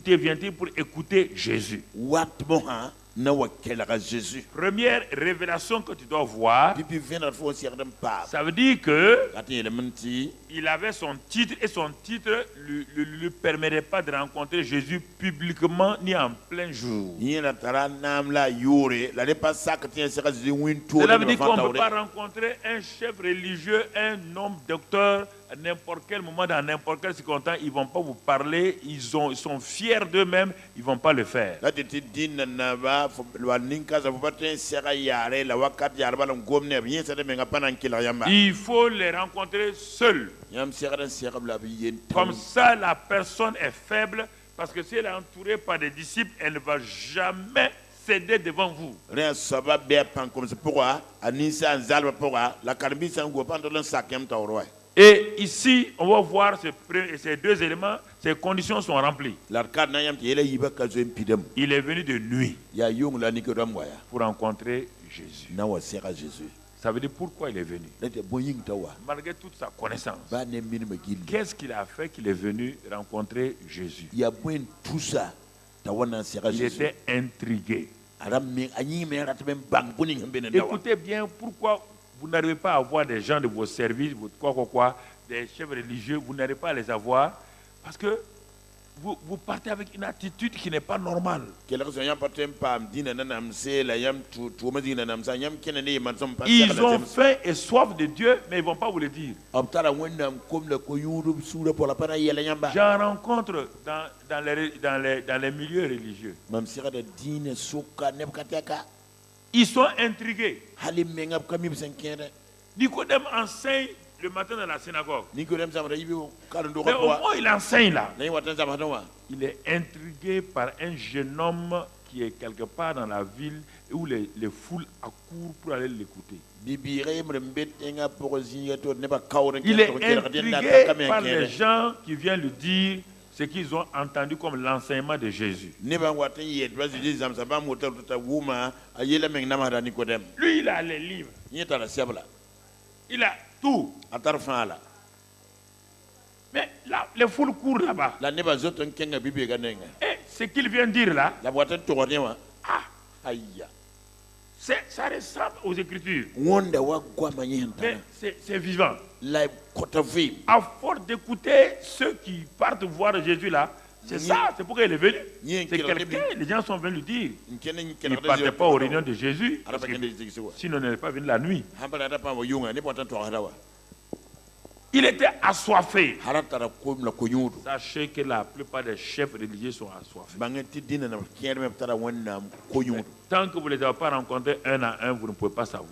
vient-il pour écouter Jésus? Première révélation que tu dois voir, ça veut dire que il avait son titre et son titre ne lui permettait pas de rencontrer Jésus publiquement ni en plein jour. Cela veut dire qu'on ne peut pas rencontrer un chef religieux, un homme docteur, à n'importe quel moment, dans n'importe quel circonstance, ils ne vont pas vous parler, ils sont fiers d'eux-mêmes, ils ne vont pas le faire. Il faut les rencontrer seuls. Comme ça, la personne est faible, parce que si elle est entourée par des disciples, elle ne va jamais céder devant vous. Et ici, on va voir ces deux éléments, ces conditions sont remplies. Il est venu de nuit pour rencontrer Jésus. Ça veut dire pourquoi il est venu. Malgré toute sa connaissance, qu'est-ce qu'il a fait qu'il est venu rencontrer Jésus? Il était intrigué. Écoutez bien pourquoi vous n'arrivez pas à avoir des gens de vos services, des chefs religieux, vous n'arrivez pas à les avoir parce que vous partez avec une attitude qui n'est pas normale. Ils ont faim et soif de Dieu, mais ils ne vont pas vous le dire. J'en rencontre dans les milieux religieux. Ils sont intrigués. Nicodème enseigne le matin dans la synagogue. Mais au moins il enseigne là. Il est intrigué par un jeune homme qui est quelque part dans la ville où les foules accourent pour aller l'écouter. Il est intrigué par les gens qui viennent lui dire ce qu'ils ont entendu comme l'enseignement de Jésus. Lui, il a les livres. Il a tout. Mais là, les foules courent là-bas. Et ce qu'il vient dire là, ça ressemble aux Écritures. Mais c'est vivant. À force d'écouter ceux qui partent voir Jésus là, c'est ça, c'est pourquoi il est venu. C'est quelqu'un, les gens sont venus lui dire. Il ne partait pas aux réunions de Jésus, sinon il n'est pas venu la nuit. Il était assoiffé. Sachez que la plupart des chefs religieux sont assoiffés. Tant que vous ne les avez pas rencontrés un à un, vous ne pouvez pas savoir.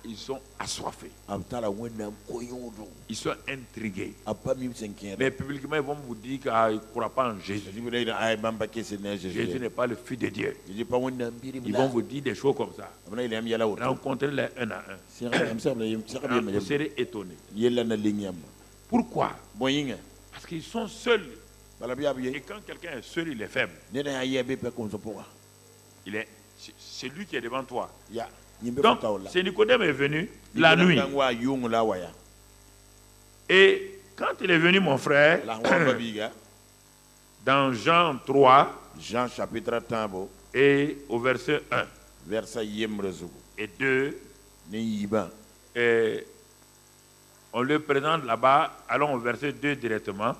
Ils sont assoiffés. Ils sont intrigués. Mais publiquement, ils vont vous dire qu'ils ne croient pas en Jésus. Jésus n'est pas le Fils de Dieu. Ils vont vous dire des choses comme ça. Rencontrez-les un à un. Vous serez étonnés. Pourquoi? Parce qu'ils sont seuls. Et quand quelqu'un est seul, il est faible. C'est lui qui est devant toi. Donc, c'est Nicodème est venu la nuit. Et quand il est venu, mon frère, dans Jean 3, Jean chapitre 1, et au verset 1 et 2, et on le présente là-bas. Allons au verset 2 directement.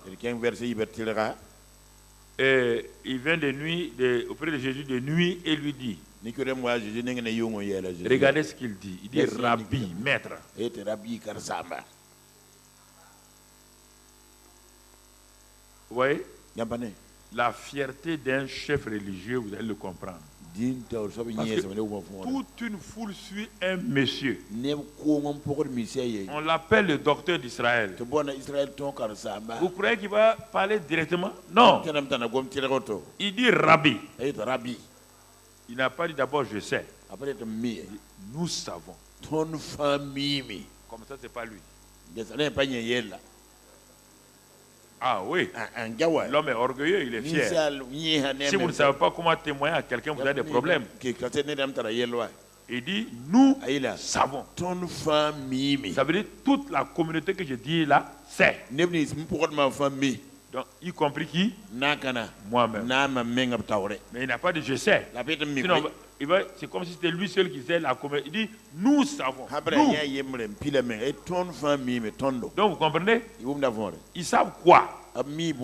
Et il vient de nuit, auprès de Jésus de nuit et lui dit, regardez ce qu'il dit. Il dit Rabbi, maître. Vous voyez? La fierté d'un chef religieux, vous allez le comprendre. Parce que toute une foule suit un monsieur. On l'appelle le docteur d'Israël. Vous croyez qu'il va parler directement? Non. Il dit Rabbi. Il n'a pas dit d'abord je sais. Nous savons. Comme ça, ce n'est pas lui. Ah oui. L'homme est orgueilleux, il est fier. Si vous ne savez pas comment témoigner à quelqu'un, vous avez des problèmes. Il dit, nous savons. Ça veut dire toute la communauté que je dis là, c'est. Donc, y compris qui? Moi-même. Mais il n'a pas dit je sais. Sinon, c'est comme si c'était lui seul qui sait la communauté. Il dit nous savons. Nous. Donc vous comprenez? Ils savent quoi? Il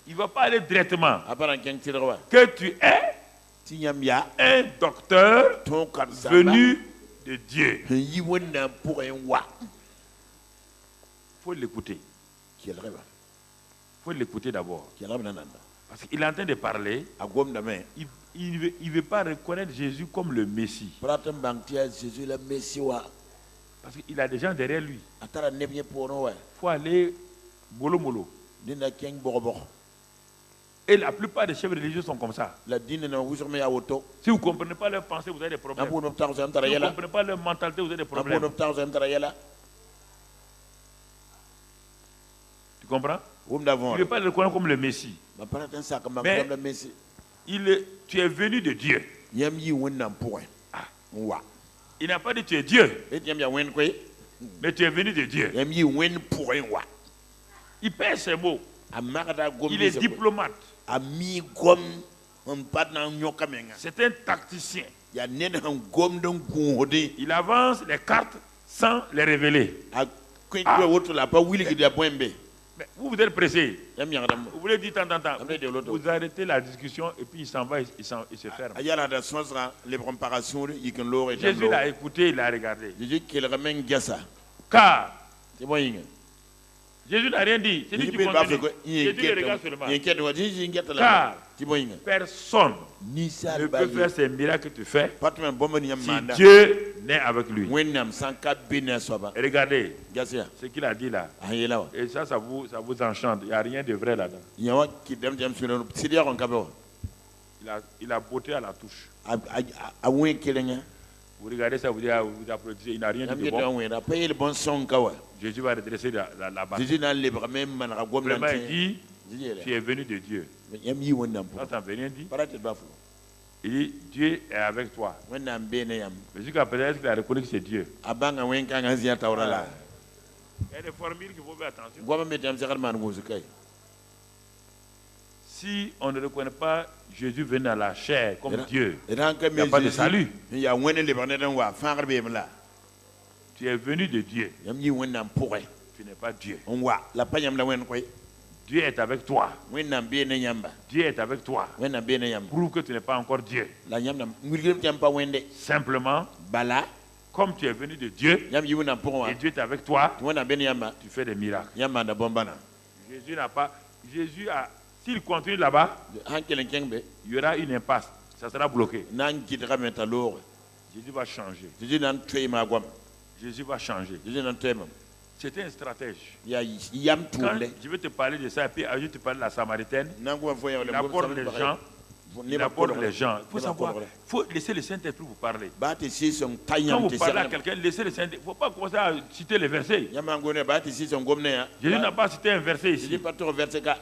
ne va pas aller directement. Que tu es un docteur venu de Dieu. Il faut l'écouter. Il faut l'écouter d'abord. Parce qu'il est en train de parler. Il ne veut pas reconnaître Jésus comme le Messie. Parce qu'il a des gens derrière lui. Il faut aller mollo mollo. Et la plupart des chefs religieux sont comme ça. Si vous ne comprenez pas leur pensée, vous avez des problèmes. Si vous ne comprenez pas leur mentalité, vous avez des problèmes. Tu comprends? Il ne veut pas le reconnaître comme le Messie. Mais tu es venu de Dieu. Ah. Il n'a pas dit tu es Dieu. Mais tu es venu de Dieu. Il perd ses mots. Il est diplomate. C'est un tacticien. Il avance les cartes sans les révéler. Ah. Mais vous êtes pressé. Vous voulez dire tant. Vous arrêtez la discussion et puis il s'en va, il se ferme. Jésus l'a écouté, il l'a regardé. Car Jésus n'a rien dit. C'est lui qui continue. Jésus le regarde seulement. Car personne ne peut faire ces miracles que tu fais si Dieu n'est avec lui. Et regardez ce qu'il a dit là. Et ça vous enchante. Il n'y a rien de vrai là-dedans. Il a beauté à la touche. Vous regardez ça, vous applaudissez, il n'a rien dit de bon. Jésus va redresser la base. Vraiment, il dit, tu es venu de Dieu. Ça veut rien dire. Il dit, Dieu est avec toi. Mais jusqu'à présent, est-ce qu'il a reconnu que c'est Dieu? Il y a des formules qu'il faut faire attention. Si on ne reconnaît pas Jésus venu à la chair comme Dieu, il n'y a pas de salut. Tu es venu de Dieu. Tu n'es pas Dieu. Dieu est avec toi. Dieu est avec toi. Prouve que tu n'es pas encore Dieu. Simplement, comme tu es venu de Dieu, et Dieu est avec toi, tu fais des miracles. Jésus n'a pas... S'il continue là-bas, il y aura une impasse. Ça sera bloqué. Jésus va changer. Jésus va changer. C'était un stratège. Quand je vais te parler de ça, et puis je vais te parler de la Samaritaine. Il apporte les gens. Il faut savoir, il faut laisser le Saint-Esprit vous parler. Quand vous parlez à quelqu'un, laissez le Saint-Esprit. Il ne faut pas commencer à citer les versets. Jésus n'a pas cité un verset ici.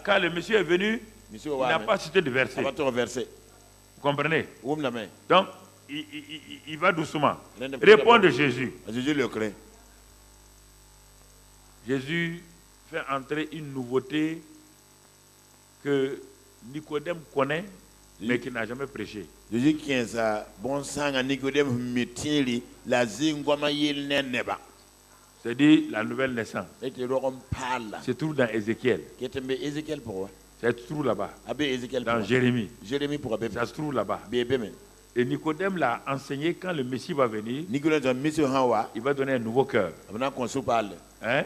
Quand le monsieur est venu, il n'a pas cité de verset. Vous comprenez? Donc, il va doucement. Répond de Jésus. Jésus fait entrer une nouveauté que Nicodème connaît, mais qui n'a jamais prêché. C'est-à-dire la nouvelle naissance. Se trouve dans Ézéchiel. Ça se trouve là-bas. Dans Jérémie. Ça se trouve là-bas. Et Nicodème l'a enseigné quand le Messie va venir. Il va donner un nouveau cœur. Un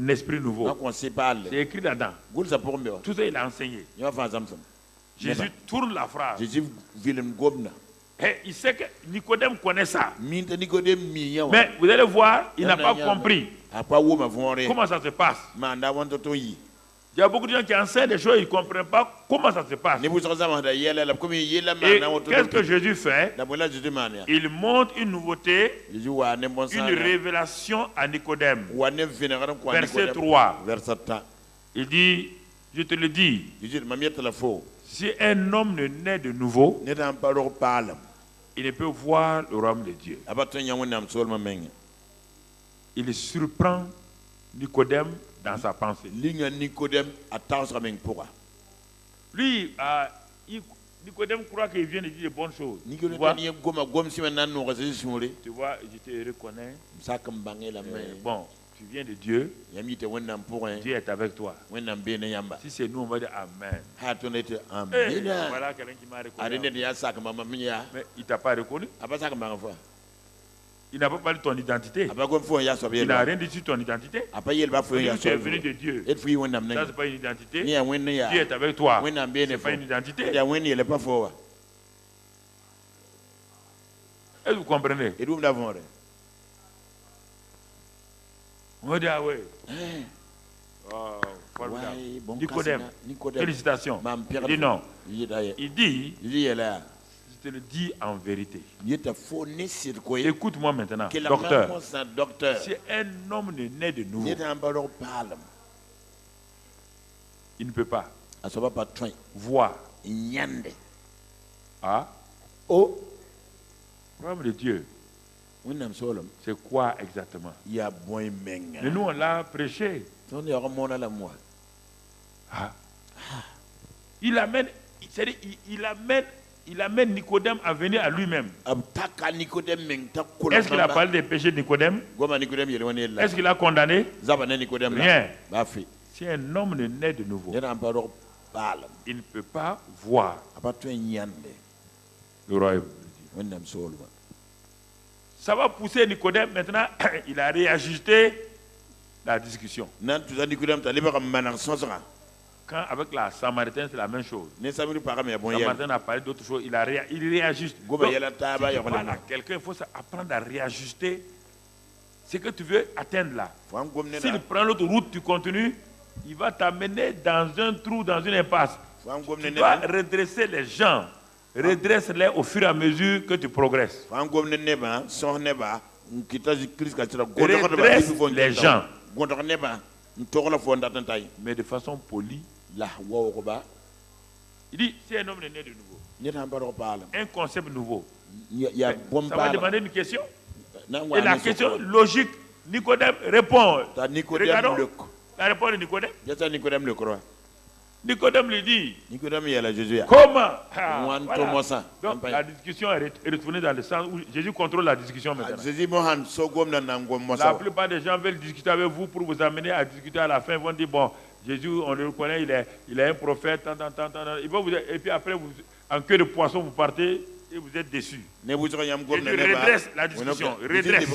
esprit nouveau. C'est écrit là-dedans. Tout ça, il a enseigné. Jésus tourne la phrase. Et il sait que Nicodème connaît ça. Mais vous allez voir, il n'a pas compris comment ça se passe. Il y a beaucoup de gens qui enseignent des choses, ils ne comprennent pas comment ça se passe. Et qu'est-ce que Jésus fait? Il montre une nouveauté, une révélation à Nicodème. Verset 3. Il dit, je te le dis, si un homme ne naît de nouveau, il ne peut voir le royaume de Dieu. Il surprend Nicodème dans sa pensée. Lui, Nicodème croit qu'il vient de dire de bonnes choses. Tu vois, je te reconnais. Bon, tu viens de Dieu. Dieu est avec toi. Si c'est nous, on va dire Amen. Voilà quelqu'un qui m'a reconnu. Mais il ne t'a pas reconnu. Il n'a pas parlé de ton identité. Il n'a rien dit sur ton identité. Tu es venu de Dieu. Ça, ce n'est pas une identité. Dieu est avec toi. Ce n'est pas une identité. Est-ce que vous comprenez? On dit, ah oui. Wow, formidable. Nicodème, félicitations. Il dit non. Il dit, je te le dis en vérité. Écoute-moi maintenant, docteur. Si un homme est né de nouveau, il ne peut pas voir. Ah? Le problème de Dieu, c'est quoi exactement? Mais nous, on l'a prêché. Ah. Il amène, c'est-à-dire, il amène Nicodème à venir à lui-même. Est-ce qu'il a parlé des péchés de Nicodème? Est-ce qu'il a condamné? Rien. Si un homme ne naît de nouveau, il ne peut pas voir le royaume. Ça va pousser Nicodème. Maintenant, il a réajusté la discussion. Quand avec la Samaritaine, c'est la même chose. La Samaritaine a parlé d'autres choses. Il réajuste. Donc, quelqu'un, il faut apprendre à réajuster ce que tu veux atteindre là. S'il prend l'autre route, tu continues, il va t'amener dans un trou, dans une impasse. Tu dois redresser les gens. Redresse-les au fur et à mesure que tu progresses. Redresse les gens. Mais de façon polie. Il dit, si un homme est né de nouveau, un concept nouveau, ça va demander une question. Et la question logique, Nicodème répond. Regardons la réponse de Nicodème. Nicodème lui dit, comment? Voilà. Donc la discussion est retournée dans le sens où Jésus contrôle la discussion maintenant. La plupart des gens veulent discuter avec vous pour vous amener à discuter à la fin. Ils vont dire, bon, Jésus, on le reconnaît, il est un prophète, il va vous, et puis après, en queue de poisson, vous partez et vous êtes déçus. Jésus redresse la discussion, redresse.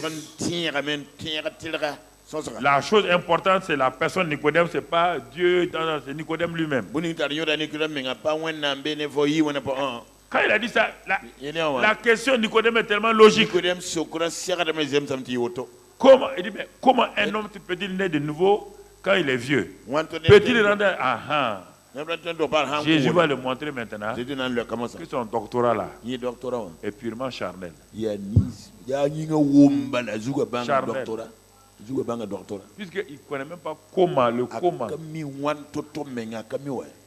La chose importante, c'est la personne Nicodème, ce n'est pas Dieu, c'est Nicodème lui-même. Quand il a dit ça, la question de Nicodème est tellement logique. Comment, il dit, mais comment un homme peut-il naître de nouveau quand il est vieux? Peut-il rendre... Jésus va le montrer maintenant que son doctorat là est purement charnel. Charnel. Puisqu'il ne connaît même pas comment, le comment.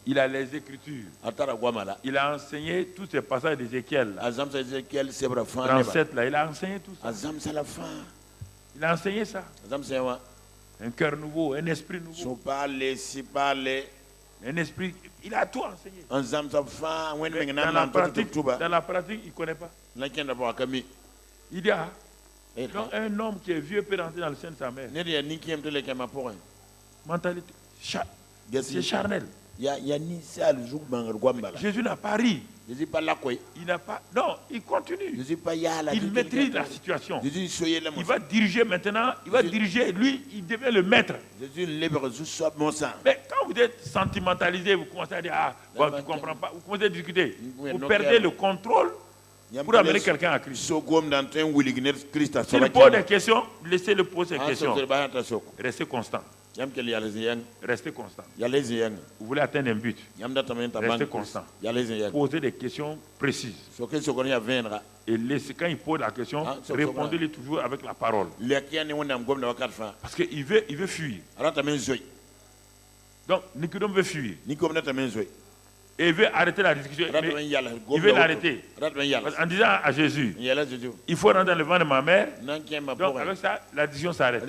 Il a les Écritures. Il a enseigné tous ces passages d'Ézéchiel. 37 là, il a enseigné tout ça. Il a enseigné ça. Un cœur nouveau, un esprit nouveau. Un esprit, il a tout enseigné. Mais dans la pratique, il ne connaît pas. Il dit, donc un homme qui est vieux peut rentrer dans le sein de sa mère. Mentalité, c'est charnel. Jésus n'a pas ri. Il n'a pas. Non, il continue. Il maîtrise la situation. Il va diriger maintenant. Il va diriger. Lui, il devient le maître. Mais quand vous êtes sentimentalisé, vous commencez à dire, bon, tu ne comprends pas. Vous commencez à discuter. Vous perdez le contrôle pour amener quelqu'un à Christ. S'il pose des questions, laissez-le poser des questions. Restez constant. Restez constant. Vous voulez atteindre un but. Restez constant. Posez des questions précises. Et laissez, quand il pose la question, répondez-lui toujours avec la parole. Parce qu'il veut fuir. Donc, Nicodème veut fuir. Et il veut arrêter la discussion. Il veut l'arrêter. En disant à Jésus, il faut rentrer dans le ventre de ma mère. Donc avec ça, la discussion s'arrête.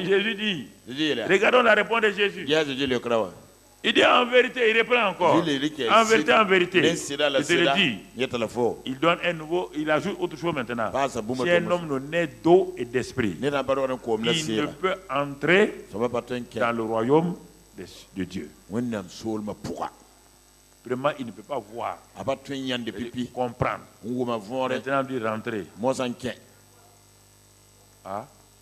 Jésus dit, regardons la réponse de Jésus. Il dit en vérité, il reprend encore. En vérité, je te le dis. Il donne un nouveau, il ajoute autre chose maintenant. Si un homme né d'eau et d'esprit, il ne peut entrer dans le royaume de Dieu. Vraiment, il ne peut pas voir, comprendre. Maintenant, il doit rentrer.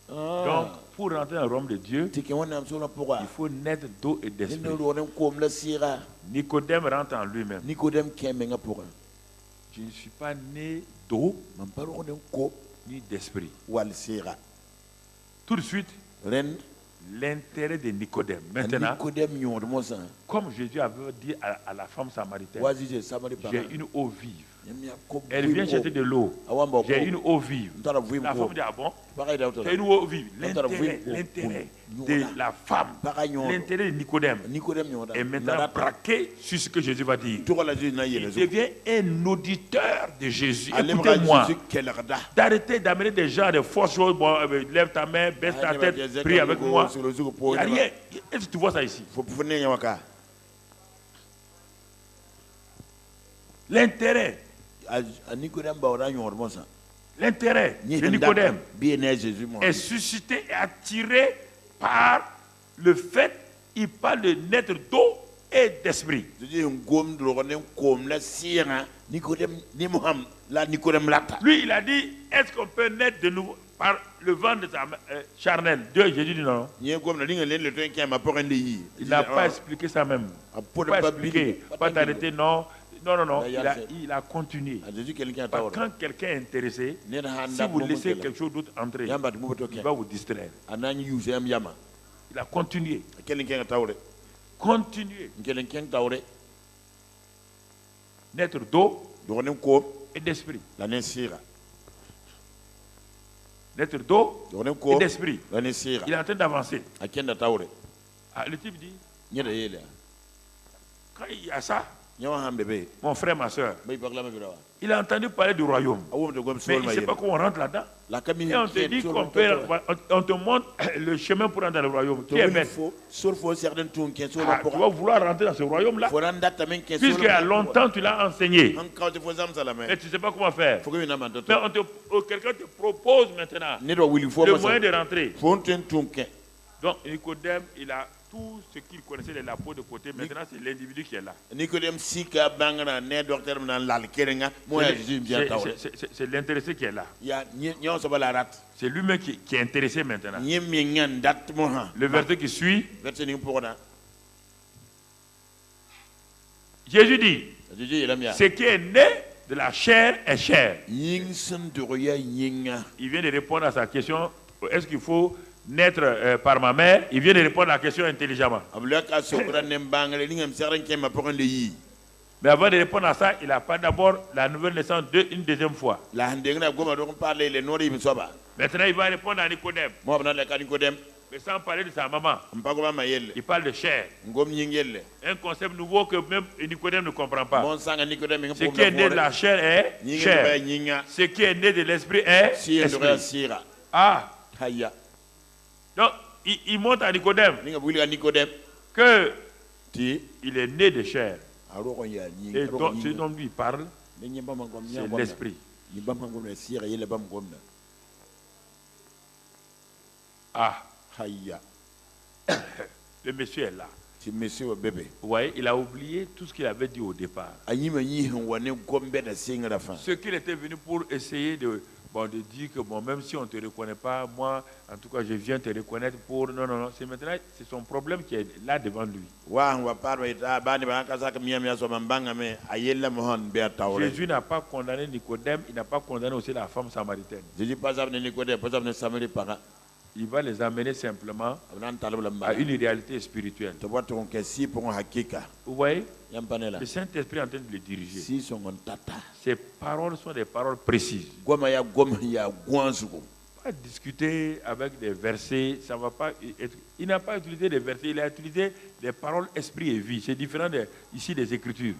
Donc, pour rentrer dans le royaume de Dieu, il faut naître d'eau et d'esprit. Nicodème rentre en lui-même. Je ne suis pas né d'eau ni d'esprit. Tout de suite, l'intérêt de Nicodème. Maintenant, comme Jésus avait dit à la femme samaritaine, j'ai une eau vive. Elle vient chercher de l'eau. J'ai une eau vive. La femme dit, ah bon? C'est une eau vive. L'intérêt de la femme, l'intérêt de Nicodème est maintenant braqué sur ce que Jésus va dire. Il devient un auditeur de Jésus. Écoutez-moi, d'arrêter d'amener des gens de fausses choses. Bon, lève ta main, baisse ta tête, prie avec moi. Il n'y a rien. Est-ce que tu vois ça ici? L'intérêt de Nicodème est suscité et attiré par le fait qu'il parle de naître d'eau et d'esprit. Lui, il a dit, est-ce qu'on peut naître de nouveau par le vent de sa charnelle? Dieu, Jésus dit non. Il n'a pas expliqué ça même. Pas expliqué, pas t'arrêter, non. Non, il a continué. Quand quelqu'un est intéressé, si vous laissez quelque chose d'autre entrer, il va vous distraire. Il a continué. Continué. Naître d'eau et d'esprit. Naître d'eau et d'esprit. Il est en train d'avancer. Le type dit, quand il y a ça, mon frère, ma soeur, il a entendu parler du royaume, mais il ne sait pas comment on rentre là-dedans. Et on te dit on te montre le chemin pour entrer dans le royaume. Qui est bête? Tu vas vouloir rentrer dans ce royaume-là, puisque il y a longtemps tu l'as enseigné. Et tu ne sais pas comment faire. Mais quelqu'un te propose maintenant le moyen de rentrer. Donc Nicodème, il a tout ce qu'il connaissait de la peau de côté. Maintenant, c'est l'individu qui est là. C'est l'intéressé qui est là. C'est lui-même qui est intéressé maintenant. Le verset qui suit. Jésus dit, ce qui est né de la chair est chair. Il vient de répondre à sa question. Est-ce qu'il faut naître par ma mère? Il vient de répondre à la question intelligemment. Mais avant de répondre à ça, il n'a pas d'abord la nouvelle naissance une deuxième fois. Maintenant, il va répondre à Nicodème. Mais sans parler de sa maman. Il parle de chair. Un concept nouveau que même Nicodème ne comprend pas. Ce qui est né de la chair est chair. Ce qui est né de l'esprit est esprit. Ah. Donc, il montre à Nicodème que il est né de chair. Et donc, ce dont lui parle, c'est l'esprit. Ah. Le monsieur est là. Vous voyez, il a oublié tout ce qu'il avait dit au départ. Ce qu'il était venu pour essayer de dire que même si on ne te reconnaît pas, moi, en tout cas, je viens te reconnaître pour... Non, c'est maintenant, c'est son problème qui est là devant lui. Jésus n'a pas condamné Nicodème, il n'a pas condamné aussi la femme samaritaine. Il va les amener simplement à une réalité spirituelle. Vous voyez, le Saint-Esprit est en train de les diriger. Ces paroles sont des paroles précises. pas discuter avec des versets, ça va pas être... Il n'a pas utilisé des versets, il a utilisé des paroles esprit et vie. C'est différent ici des Écritures.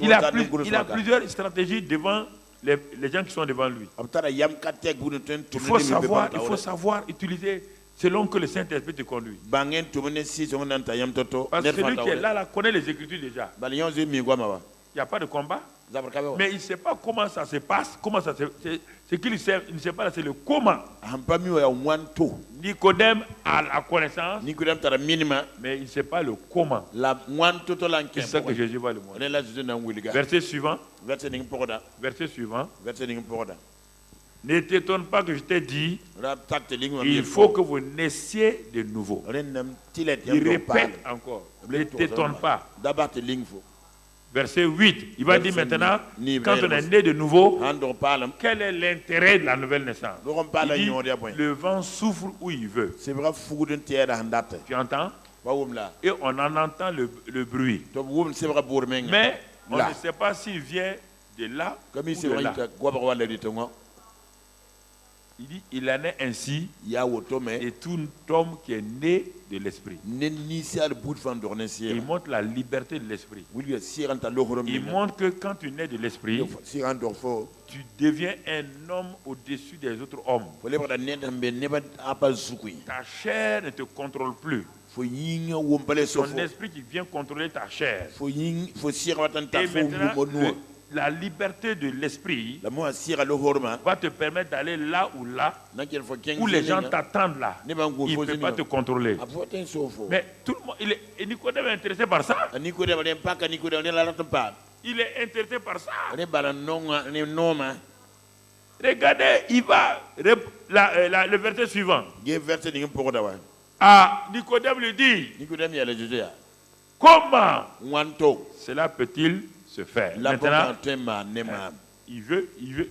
Il a plusieurs stratégies devant les gens qui sont devant lui. Il faut savoir utiliser selon que le Saint-Esprit te conduit. Parce que celui qui est là connaît les Écritures déjà. Il n'y a pas de combat. Mais il ne sait pas comment ça se passe, ce qu'il sait, il ne sait pas, c'est le comment. Nicodème a la connaissance, mais il ne sait pas le comment. C'est ça que Jésus va le montrer. Verset suivant. Ne t'étonne pas que je t'ai dit, il faut que vous naissiez de nouveau. Il répète encore, ne t'étonne pas. Verset 8, il va dire maintenant, quand on est né de nouveau, quel est l'intérêt de la nouvelle naissance? Il dit, le vent souffle où il veut. Tu entends? Et on en entend le bruit. Mais on ne sait pas s'il vient de là ou de là. Il dit, il en est ainsi et tout homme qui est né de l'esprit. Il montre la liberté de l'esprit. Il montre que quand tu nais de l'esprit, tu deviens un homme au-dessus des autres hommes. Ta chair ne te contrôle plus. Ton esprit qui vient contrôler ta chair. Et maintenant, la liberté de l'esprit va te permettre d'aller là où les gens t'attendent là. Il ne peut pas te contrôler. Mais tout le monde, Nicodème est intéressé par ça. Il est intéressé par ça. Regardez, il va, le verset suivant. Ah, Nicodème lui dit, comment cela peut-il se faire? Maintenant, il veut, il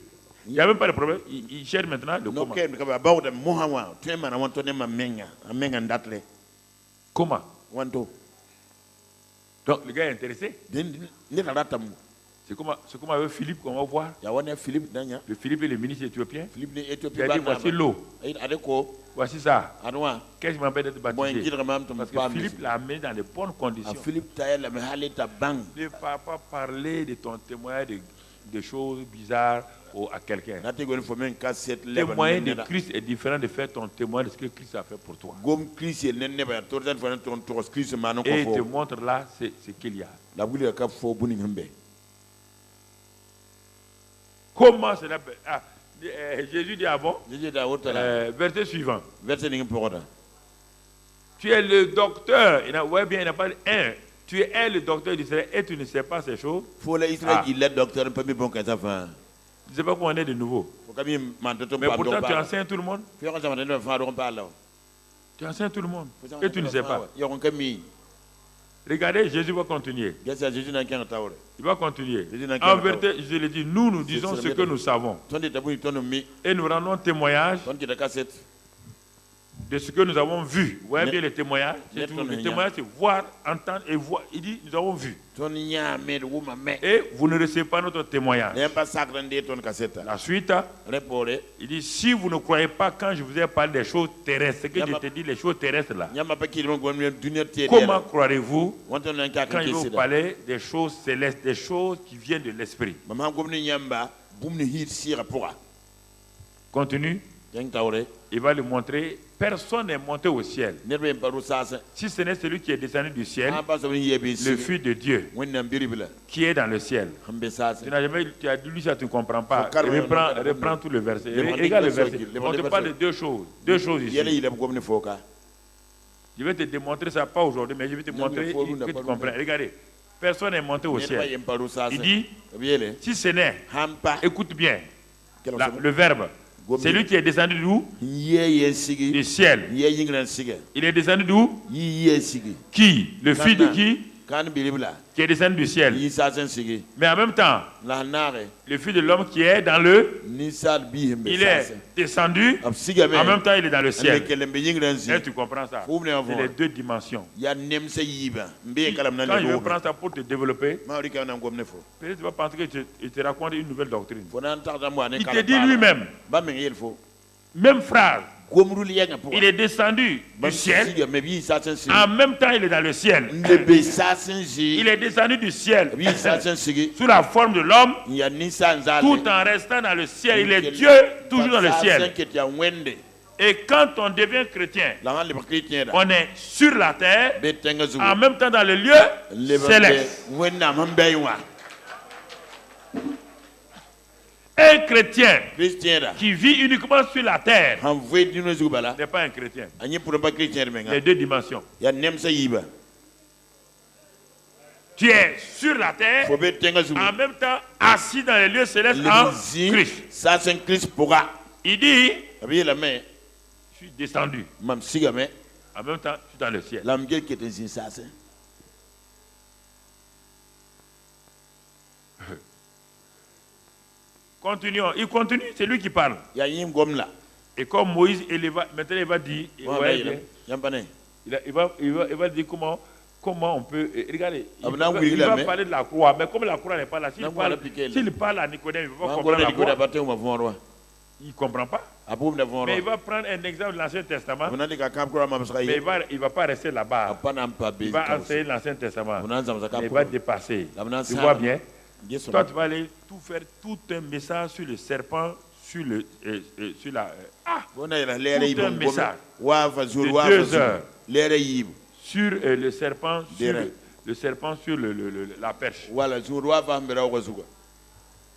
n'y a même pas de problème, il cherche maintenant le comment. Donc le gars est intéressé. C'est comme avec Philippe qu'on va voir. Le Philippe est le ministre éthiopien. Il a dit, voici l'eau. Voici ça. Qu'est-ce qui m'empêche d'être baptisé? Parce que Philippe l'a mis dans de bonnes conditions. Ne va pas parler de ton témoignage de choses bizarres à quelqu'un. Témoigner de Christ est différent de faire ton témoignage de ce que Christ a fait pour toi. Et il te montre là ce qu'il y a. Comment cela peut... Jésus dit avant, verset suivant. Tu es le docteur, il n'a pas un. Tu es le docteur d'Israël et tu ne sais pas ces choses. Tu ne sais pas comment on est de nouveau. Mais pourtant tu enseignes tout le monde. Tu enseignes tout le monde et tu ne sais pas. Regardez, Jésus va continuer. Il va continuer. En vérité, je le dis, nous disons ce que nous savons. Et nous rendons témoignage de ce que nous avons vu. Vous voyez bien les témoignages. Le témoignage, c'est voir, entendre et voir. Il dit, nous avons vu. Et vous ne recevez pas notre témoignage. La suite, il dit, si vous ne croyez pas quand je vous ai parlé des choses terrestres, ce que je te dis, les choses terrestres là, comment croirez-vous quand je vous parler des choses célestes, des choses qui viennent de l'esprit? Continue. Il va lui montrer, personne n'est monté au ciel. Si ce n'est celui qui est descendu du ciel, le Fils de Dieu, qui est dans le ciel. Tu as lu ça, tu ne comprends pas. Reprends tout le verset. Regarde le verset. On te parle de deux choses. Deux choses ici. Je vais te démontrer ça, pas aujourd'hui, mais je vais te montrer que tu comprends. Regardez, personne n'est monté au ciel. Il dit, si ce n'est, écoute bien, le verbe. C'est lui qui est descendu d'où? Du ciel. Il est descendu d'où? Qui? Le fils de qui? qui est descendu du ciel. Mais en même temps, le Fils de l'homme qui est dans le, il est descendu, en même temps il est dans le ciel. Et tu comprends ça? C'est les deux dimensions. Quand je veux prendre ça pour te développer, peut-être tu vas penser qu'il te raconte une nouvelle doctrine. Il te dit lui-même, même phrase. Il est descendu du ciel. En même temps, il est dans le ciel. Il est descendu du ciel sous la forme de l'homme, tout en restant dans le ciel. Il est Dieu, toujours dans le ciel. Et quand on devient chrétien, on est sur la terre, en même temps dans le lieu céleste. Un chrétien qui vit uniquement sur la terre n'est pas un chrétien. Les deux dimensions. Tu es sur la terre, en même temps assis dans les lieux célestes en Christ. Il dit, je suis descendu. En même temps, je suis dans le ciel. Continuons. Il continue, c'est lui qui parle. Et comme Moïse, maintenant il va dire, il va dire comment on peut. Regardez, il va parler de la croix, mais comme la croix n'est pas là, s'il parle à Nicodème, il ne va pas comprendre la croix. Il ne comprend pas. Mais il va prendre un exemple de l'Ancien Testament. Mais il ne va pas rester là-bas. Il va enseigner l'Ancien Testament. Il va dépasser. Tu vois bien? Toi, tu vas aller tout faire, tout un message sur le serpent, sur la... tout un message de 2 heures sur le serpent, sur la perche.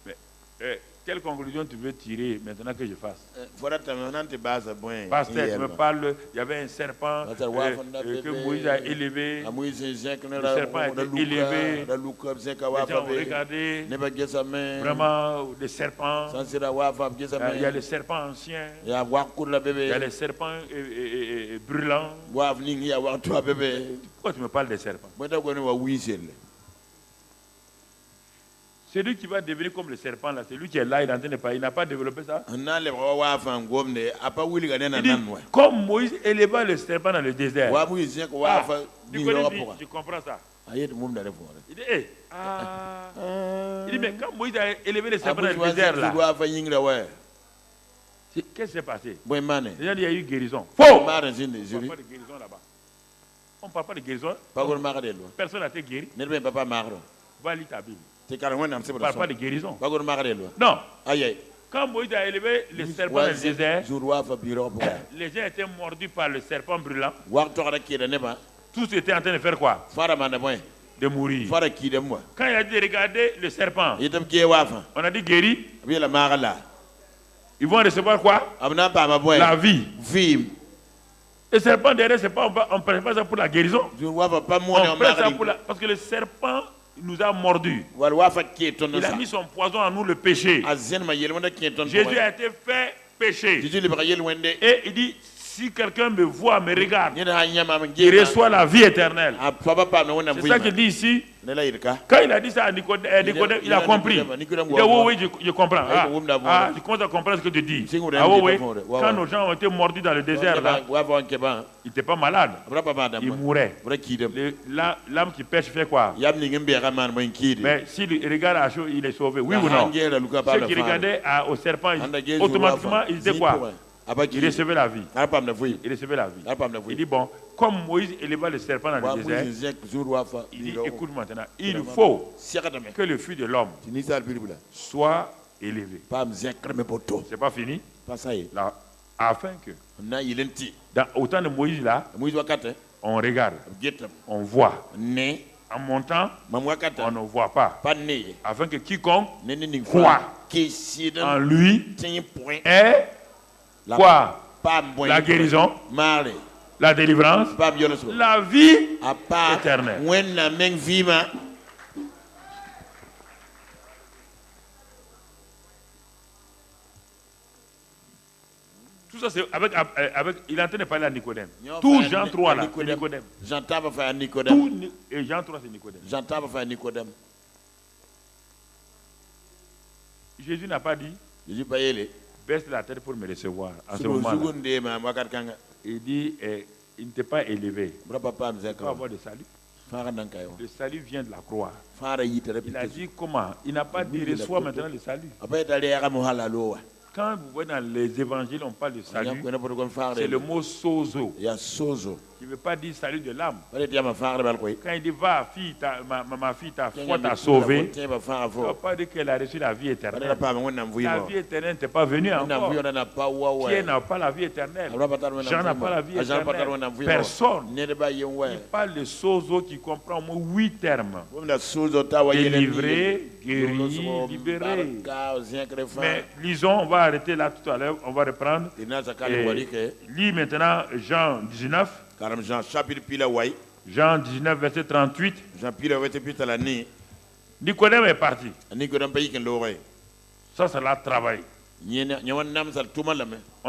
Mais, quelle conclusion tu veux tirer maintenant que je fasse? Pasteur, tu me parles, il y avait un serpent que Moïse a élevé. Le serpent a été élevé. Les gens ont regardé vraiment des serpents. Il y a les serpents anciens. Il y a les serpents brûlants. Pourquoi tu me parles des serpents? Celui qui va devenir comme le serpent, là, c'est lui qui est là, il est en train de parler. Il n'a pas développé ça. Il dit, comme Moïse éleva le serpent dans le désert. Tu comprends ça? Il dit, il dit, mais quand Moïse a élevé le serpent dans le désert, là, qu'est-ce qui s'est passé? Déjà, il y a eu guérison. Faux! On ne parle pas de guérison là-bas. On ne parle pas de guérison. Personne n'a été guéri. Va lire ta Bible. On ne parle pas de guérison. Non. Quand Moïse a élevé le serpent dans le désert, les gens étaient mordus par le serpent brûlant. Tous étaient en train de faire quoi? De mourir. Quand il a dit de regarder le serpent, on a dit guéri. Ils vont recevoir quoi? La vie. Le serpent derrière, on ne prend pas ça pour la guérison. On prend ça pour parce que le serpent nous a mordus. Il a mis son poison en nous, le péché. Jésus a été fait péché. Et il dit, si quelqu'un me voit, me regarde, il reçoit la vie éternelle. C'est ça qu'il dit ici. Quand il a dit ça à Nicodème, il a compris. Il dit, oui, je comprends. Je commence à comprendre ce que tu dis. Quand nos gens ont été mordus dans le désert, là, ils n'étaient pas malades. Ils mouraient. L'âme qui pêche fait quoi? Mais s'il regarde à chaud, il est sauvé. Oui ou non? Ceux qui regardaient au serpent, automatiquement, ils étaient quoi? Il recevait la vie. Il recevait la vie. Il dit, bon, comme Moïse éleva le serpent dans le désert, il dit, écoute maintenant, il faut que le Fils de l'homme soit élevé. C'est pas fini. Là, afin que, au temps de Moïse là, on regarde, on voit. En montant, on ne voit pas. Afin que quiconque croit en lui est quoi? La guérison, la délivrance, la vie éternelle. Tout Tout ça, c'est avec, il est en train de parler à Nicodème. Tout Jean 3 là, c'est Nicodème. J'entends pas faire Nicodème. Et Jean 3, c'est Nicodème. J'entends pas faire Nicodème. Jésus n'a pas dit, baisse la tête pour me recevoir. En ce moment-là, il dit, il ne t'est pas élevé. Il ne peut pas avoir de salut. Le salut vient de la croix. Il a dit comment? Il n'a pas dit reçois maintenant le salut. Quand vous voyez dans les évangiles, on parle de salut, c'est le mot sozo. Il ne veut pas dire salut de l'âme. Quand il dit va, fille, ma fille, ta foi t'a sauvé, il ne veut pas dire qu'elle a reçu la vie éternelle. La vie éternelle n'était pas venue encore. Pierre n'a pas la vie éternelle. Jean n'a pas la vie éternelle. Personne. Il parle de sozo qui comprend au moins 8 termes. Délivré, guéri, libéré. Mais lisons, on va arrêter là tout à l'heure, on va reprendre. Lis maintenant Jean 19. Jean 19, verset 38. Nicodème est parti. Ça, c'est là travail. On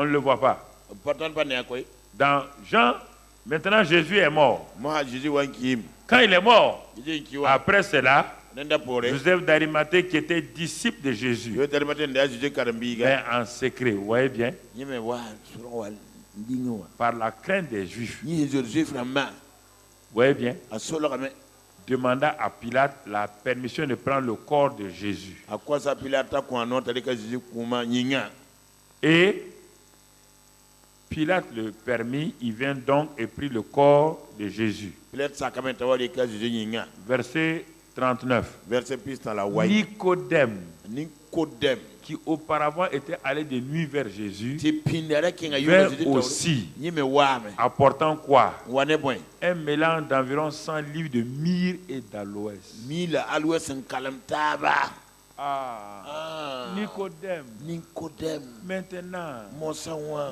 ne le voit pas. Dans Jean, maintenant Jésus est mort. Quand il est mort, après cela, Joseph d'Arimathée qui était disciple de Jésus, mais en secret, vous voyez bien, par la crainte des Juifs, vous voyez bien, demanda à Pilate la permission de prendre le corps de Jésus. Et Pilate le permit, il vient donc et prit le corps de Jésus. Verset 39. Nicodème, qui auparavant était allé de nuit vers Jésus, vint aussi, apportant quoi? Un mélange d'environ 100 livres de myrrhe et d'aloès. Nicodème. Maintenant,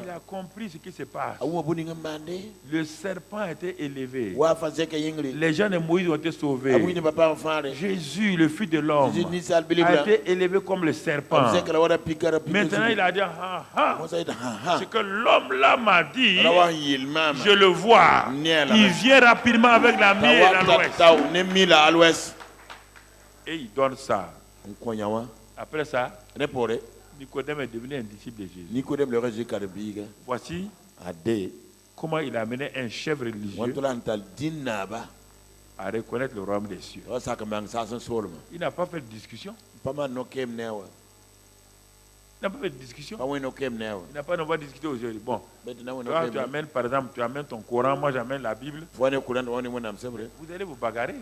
il a compris ce qui se passe. Le serpent a été élevé. Les gens de Moïse ont été sauvés. Jésus, le Fils de l'homme, a été élevé comme le serpent. Maintenant, il a dit, ce que l'homme là m'a dit, je le vois. Il vient rapidement avec la myrrhe et l'aloès. Et il donne ça. Après ça, Nicodème est devenu un disciple de Jésus. Voici comment il a amené un chef religieux à reconnaître le royaume des cieux. Il n'a pas fait de discussion. Il n'a pas fait de discussion. Il n'a pas discuté aujourd'hui. Bon, toi, tu amènes, par exemple, tu amènes ton Coran, moi j'amène la Bible. Vous allez vous bagarrer.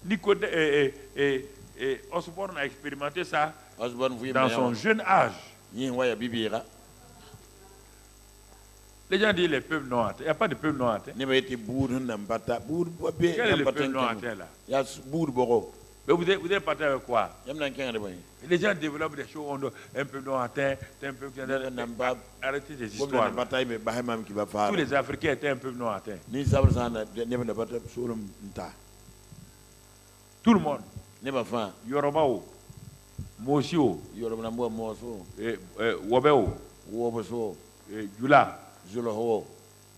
Nicodème et Osborne a expérimenté ça dans son jeune âge. Les gens disent les peuples non atteints. Il n'y a pas de peuple non atteint. Quel est le peuple non atteint là? Mais vous êtes parti avec quoi? Les gens développent des choses, un peuple non atteint, un peuple qui a arrêté des histoires. Tous les Africains étaient un peuple non atteint. Tout le monde. Yorobao, Mosio, Wabeo, Jula,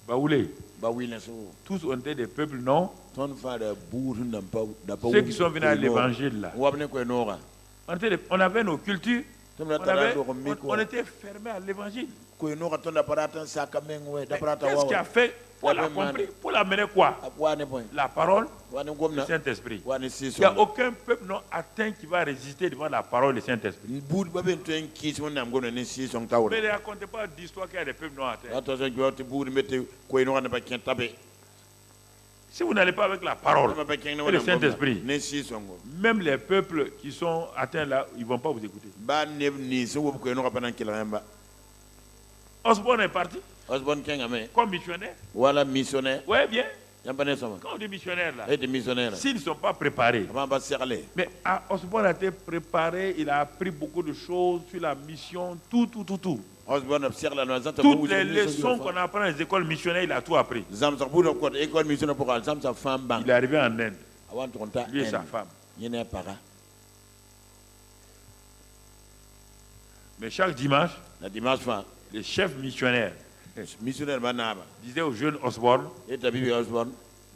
Baoulé. Tous ont été des peuples non. Ceux qui sont venus à l'évangile là. On avait nos cultures. On était fermés à l'évangile. Qu'est-ce qui a fait pour la compris? Pour l'amener quoi? La parole, le Saint-Esprit. Il n'y a aucun peuple non atteint qui va résister devant la parole du Saint-Esprit. Mais ne racontez pas d'histoire qu'il y a des peuples non atteints. Si vous n'allez pas avec la parole et le Saint-Esprit, même les peuples qui sont atteints là, ils ne vont pas vous écouter. Osborne est parti. Comme missionnaire. Voilà, missionnaire. Oui, bien. Quand on dit missionnaire là, s'ils ne sont pas préparés. Mais Osborne a été préparé, il a appris beaucoup de choses sur la mission, tout. Toutes les leçons qu'on apprend dans les écoles missionnaires, il a tout appris. Il est arrivé en Inde, lui et sa femme. Mais chaque dimanche, les chefs missionnaires disaient au jeune Osborne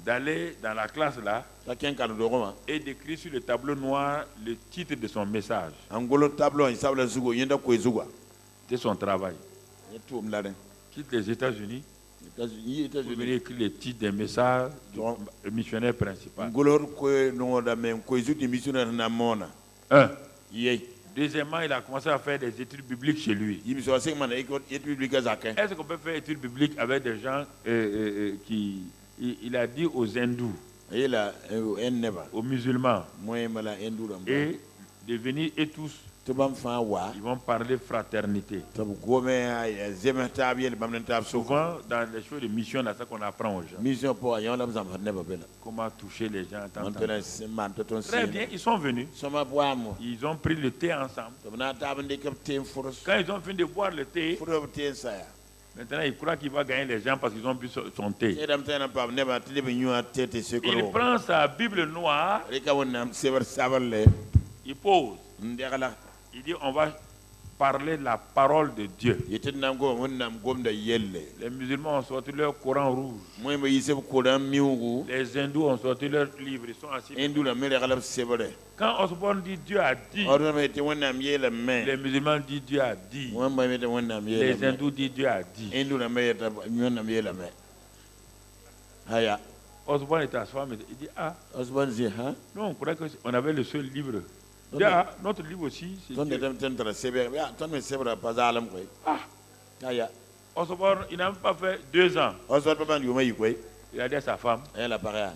d'aller dans la classe là et d'écrire sur le tableau noir le titre de son message. C'est son travail. Quitte les États-Unis. Vous venez écrire le titre des messages du missionnaire principal. Deuxièmement, il a commencé à faire des études bibliques chez lui. Est-ce qu'on peut faire des études bibliques avec des gens qui... Il a dit aux hindous, aux musulmans, et de venir et tous, ils vont parler fraternité. Souvent, dans les choses de mission, c'est ça qu'on apprend aux gens. Comment toucher les gens. Très bien, ils sont venus. Ils ont pris le thé ensemble. Quand ils ont fini de boire le thé, maintenant, il croit qu'il va gagner les gens parce qu'ils ont bu son thé. Il prend sa Bible noire, il pose. Il dit, on va parler de la parole de Dieu. Les musulmans ont sorti leur Coran rouge. Les hindous ont sorti leur livre. Ils sont assis. Quand Osborne dit Dieu a dit, les musulmans disent Dieu a dit. Les hindous disent Dieu a dit. Osborne est à soi, mais il dit, ah, non, on croyait qu'on avait le seul livre. Notre livre aussi, c'est Dieu. Osborne, il n'a même pas fait 2 ans. Il a dit à sa femme,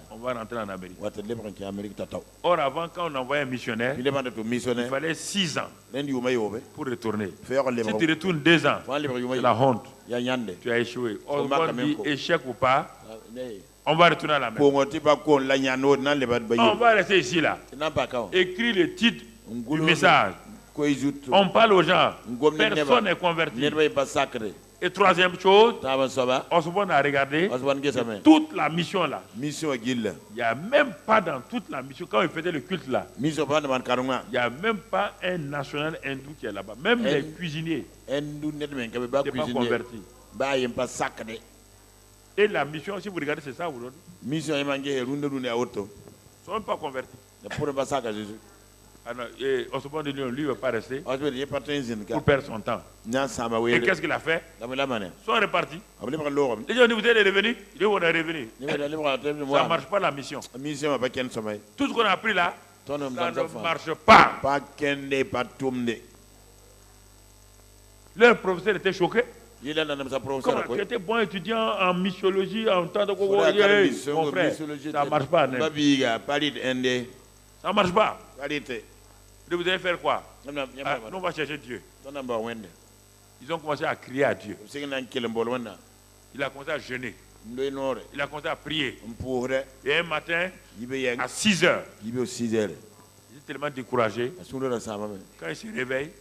on va rentrer en Amérique. Or, avant, quand on envoyait un missionnaire, il fallait 6 ans pour retourner. Si tu retournes 2 ans, c'est la honte. Tu as échoué. Osborne dit, échec ou pas, on va retourner à la mer. On va rester ici là. Écris le titre du message. On parle aux gens. Personne n'est converti. Et troisième chose, Osborne a regardé toute la mission là. Il n'y a même pas dans toute la mission, quand il faisait le culte là, il n'y a même pas un national hindou qui est là-bas. Même les cuisiniers n'étaient pas convertis. Et la mission, si vous regardez, c'est ça aujourd'hui. Ils ne sont même pas convertis. Et Osborne dit, lui ne veut pas rester pour perdre son temps. Et qu'est-ce qu'il a fait? Ils sont repartis. Les gens disent, vous êtes revenus? Il dit, on est revenus. Ça ne marche pas la mission. Tout ce qu'on a appris là, ça ne marche pas. Leur professeur était choqué. Comment tu étais bon étudiant en missiologie, en temps de mon frère, ça ne marche pas. Ça ne marche pas. Vous allez faire quoi? Nous, on va chercher Dieu. Ils ont commencé à crier à Dieu. Il a commencé à jeûner. Il a commencé à prier. Et un matin, à 6 heures, il est tellement découragé. Quand il se réveille,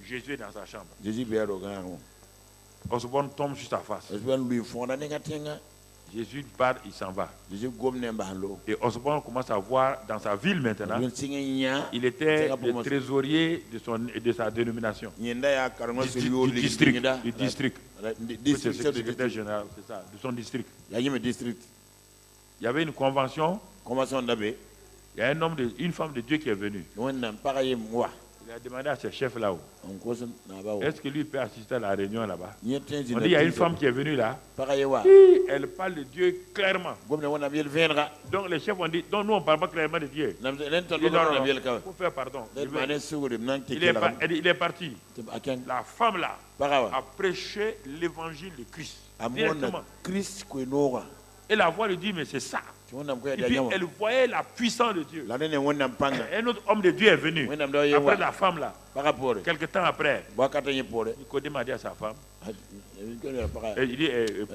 Jésus est dans sa chambre. Osborne tombe sur sa face. Jésus part, il s'en va. Et Osborne commence à voir dans sa ville maintenant. Il était le trésorier de sa dénomination. Du district. C'est le secrétaire général, c'est ça, de son district. Il y avait une convention. Il y a une femme de Dieu qui est venue. Il a demandé à ses chefs là-haut, est-ce que lui peut assister à la réunion là-bas? On dit, il y a une femme qui est venue là. Elle parle de Dieu clairement. Donc les chefs ont dit, donc nous on ne parle pas clairement de Dieu. Il faut faire pardon. Il est parti. La femme là a prêché l'évangile de Christ directement. Et la voix lui dit, mais c'est ça. Et puis elle voyait la puissance de Dieu. Un autre homme de Dieu est venu après la femme là. Quelque temps après, Nicodème a dit à sa femme, il dit,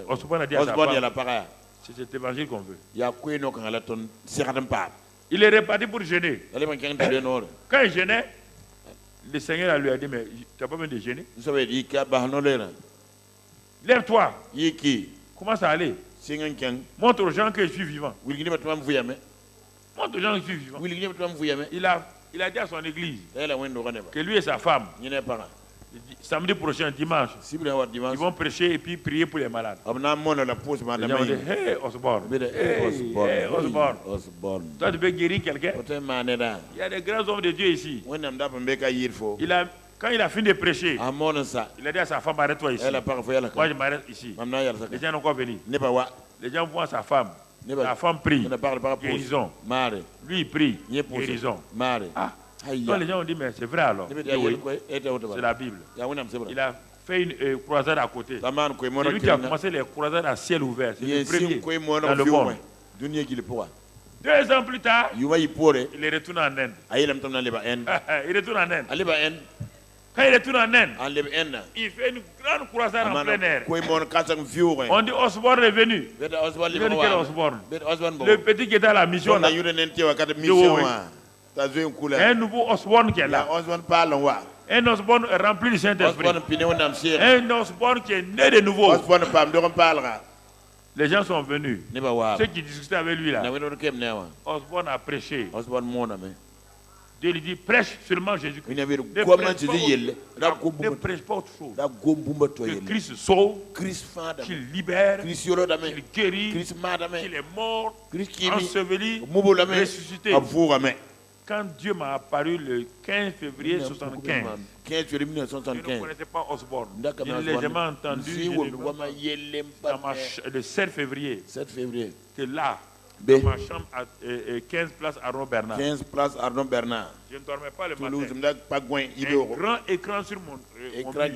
Osborne a dit à sa femme, c'est cet évangile qu'on veut. Il est reparti pour jeûner. Quand il jeûnait, le Seigneur lui a dit, mais tu n'as pas besoin de jeûner? Lève-toi. Comment ça allait? Montre aux gens que je suis vivant. Montre aux gens que je suis vivant. Il a dit à son église que lui et sa femme, Samedi prochain, dimanche, ils vont prêcher et puis prier pour les malades. Les gens vont dire, hey Osborne, hey Osborne. Toi tu peux guérir quelqu'un? Il y a des grands hommes de Dieu ici. Quand il a fini de prêcher, il a dit à sa femme, arrête-toi ici. Moi je m'arrête ici. Les gens n'ont pas venu. Les gens voient sa femme. La femme prie, guérison. Lui il prie, guérison. Donc les gens ont dit, mais c'est vrai alors. Oui, c'est la Bible. Il a fait une croisade à côté. C'est lui qui a commencé les croisades à ciel ouvert. C'est le premier dans le monde. 2 ans plus tard, il est retourné en Inde. Il retourne en Inde. Quand il retourne en Inde, il fait une grande croisade en plein air. On dit Osborne est venu. Il vient de quel Osborne? Le petit qui était à la mission. Là. Un nouveau Osborne qui est là. Un Osborne rempli du Saint-Esprit. Un Osborne qui est né de nouveau. Les gens sont venus. Ceux qui discutaient avec lui là. Osborne a prêché. Dieu lui dit, prêche seulement Jésus-Christ. Ne prêche pas autre chose. Que Christ sauve, qu'il libère, qu'il guérit, qu'il est mort, enseveli, ressuscité. Quand Dieu m'a apparu le 15 février 1975, je ne connaissais pas Osborne. Je l'ai jamais entendu le 7 février. Que là, dans ma chambre à 15 places Arnaud Bernard. 15 places Arnaud Bernard. Je ne dormais pas le matin. Un grand écran sur mon écran.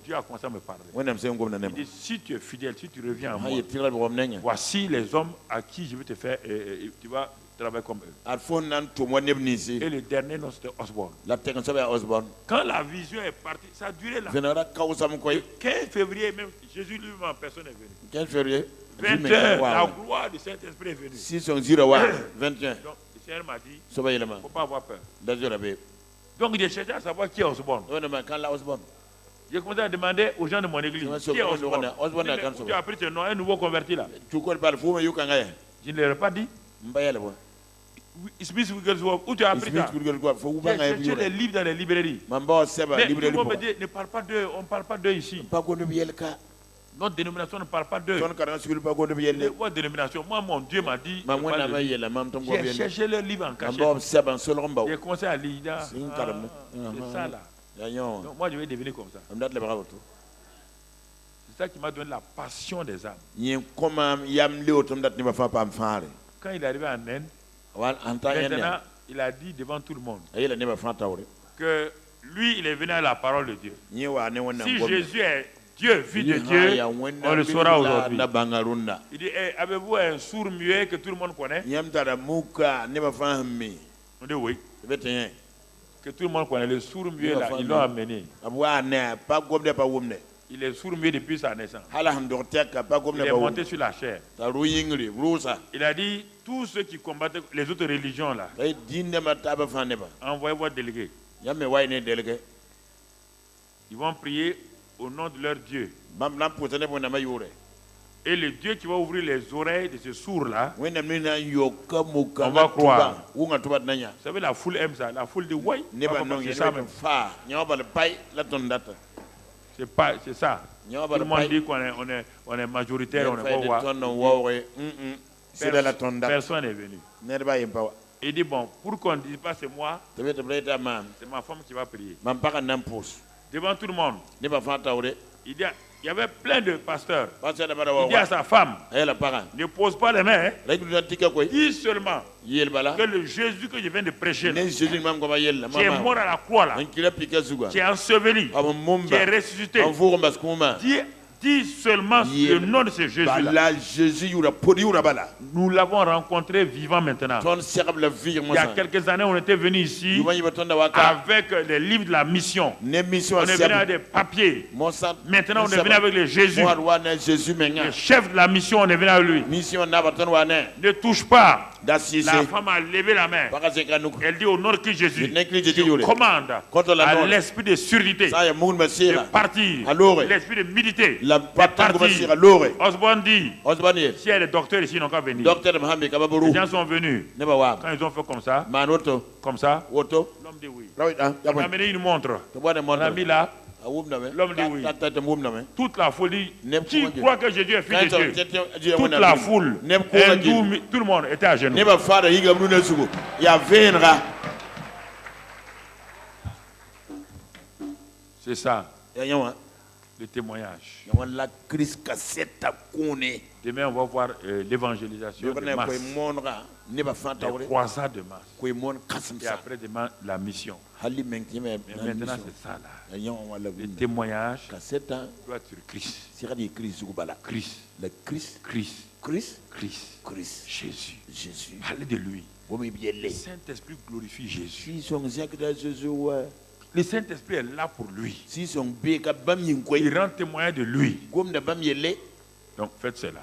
Dieu a commencé à me parler. Il dit, si tu es fidèle, si tu reviens à moi, voici les hommes à qui je vais te faire, tu vas travailler comme eux. Et le dernier nom c'était Osborne. Quand la vision est partie, ça a duré là. Le 15 février même, Jésus lui-même en personne est venu. 15 février 20h, la gloire du Saint-Esprit est venue. 21. Donc, le Seigneur m'a dit, il ne faut pas avoir peur. Donc, j'ai cherché à savoir qui est Osborne. J'ai commencé à demander aux gens de mon église, qui est Osborne? Tu as appris ce nom, un nouveau converti là. Je ne leur ai pas dit. Smith Wigglesworth, où tu as appris ça? J'ai cherché les livres dans les librairies. Mais tout le monde me dit, ne parle pas d'eux, on ne parle pas d'eux ici. Notre dénomination ne parle pas d'eux. Votre dénomination, moi, mon Dieu m'a dit. J'ai cherché le livre en cachette. J'ai commencé à lire. C'est ça là. Donc, moi, je vais devenir comme ça. C'est ça qui m'a donné la passion des âmes. Quand il est arrivé en Inde, maintenant, il a dit devant tout le monde que lui, il est venu à la parole de Dieu. Si Jésus est Dieu, fils de Dieu, on le saura aujourd'hui. Il dit, avez-vous un sourd muet que tout le monde connaît? On dit oui. Que tout le monde connaît. Le sourd muet là, ils l'ont amené. Il est sourd muet depuis sa naissance. Il est monté sur la chair. Il a dit, tous ceux qui combattent les autres religions là, envoyez votre délégué. Ils vont prier au nom de leur Dieu. Et le Dieu qui va ouvrir les oreilles de ce sourd-là, on va croire. Vous savez, la foule aime ça. La foule dit, oui, c'est ça même. C'est ça. Tout le monde dit qu'on est majoritaire, on est pas voir. Personne n'est venu. Il dit, bon, pour qu'on ne dise pas c'est moi, c'est ma femme qui va prier. Devant tout le monde. Il y avait plein de pasteurs. Il dit à sa femme, ne pose pas les mains. Dis seulement que le Jésus que je viens de prêcher, qui est mort à la croix, là, qui est enseveli, qui est ressuscité, dis seulement le nom de ce Jésus-là. Nous l'avons rencontré vivant maintenant. Il y a quelques années, on était venu ici avec les livres de la mission. On est venu avec des papiers. Maintenant, on est venu avec le Jésus. Le chef de la mission, on est venu avec lui. Ne touche pas. La femme a levé la main. Elle dit au nom de Christ Jésus, je commande à l'esprit de surdité de partir, l'esprit de militer. Osborne dit, s'il y a des docteurs ici, ils n'ont qu'à venir. Les gens sont venus. Quand ils ont fait comme ça, l'homme dit oui. On a amené une montre. On a mis là. L'homme dit oui. Toute la foule dit, qui croit que Jésus est fils de Dieu? Toute la foule, tout le monde était à genoux. C'est ça, le témoignage. Demain, on va voir l'évangélisation de masse, les croisades de masse. Et après, demain, la mission. Mais maintenant, c'est ça là. Le témoignage doit être sur Christ. Christ. Jésus. Parlez de lui. Le Saint-Esprit glorifie Jésus. Le Saint-Esprit est là pour lui. Il rend témoin de lui. Donc faites cela.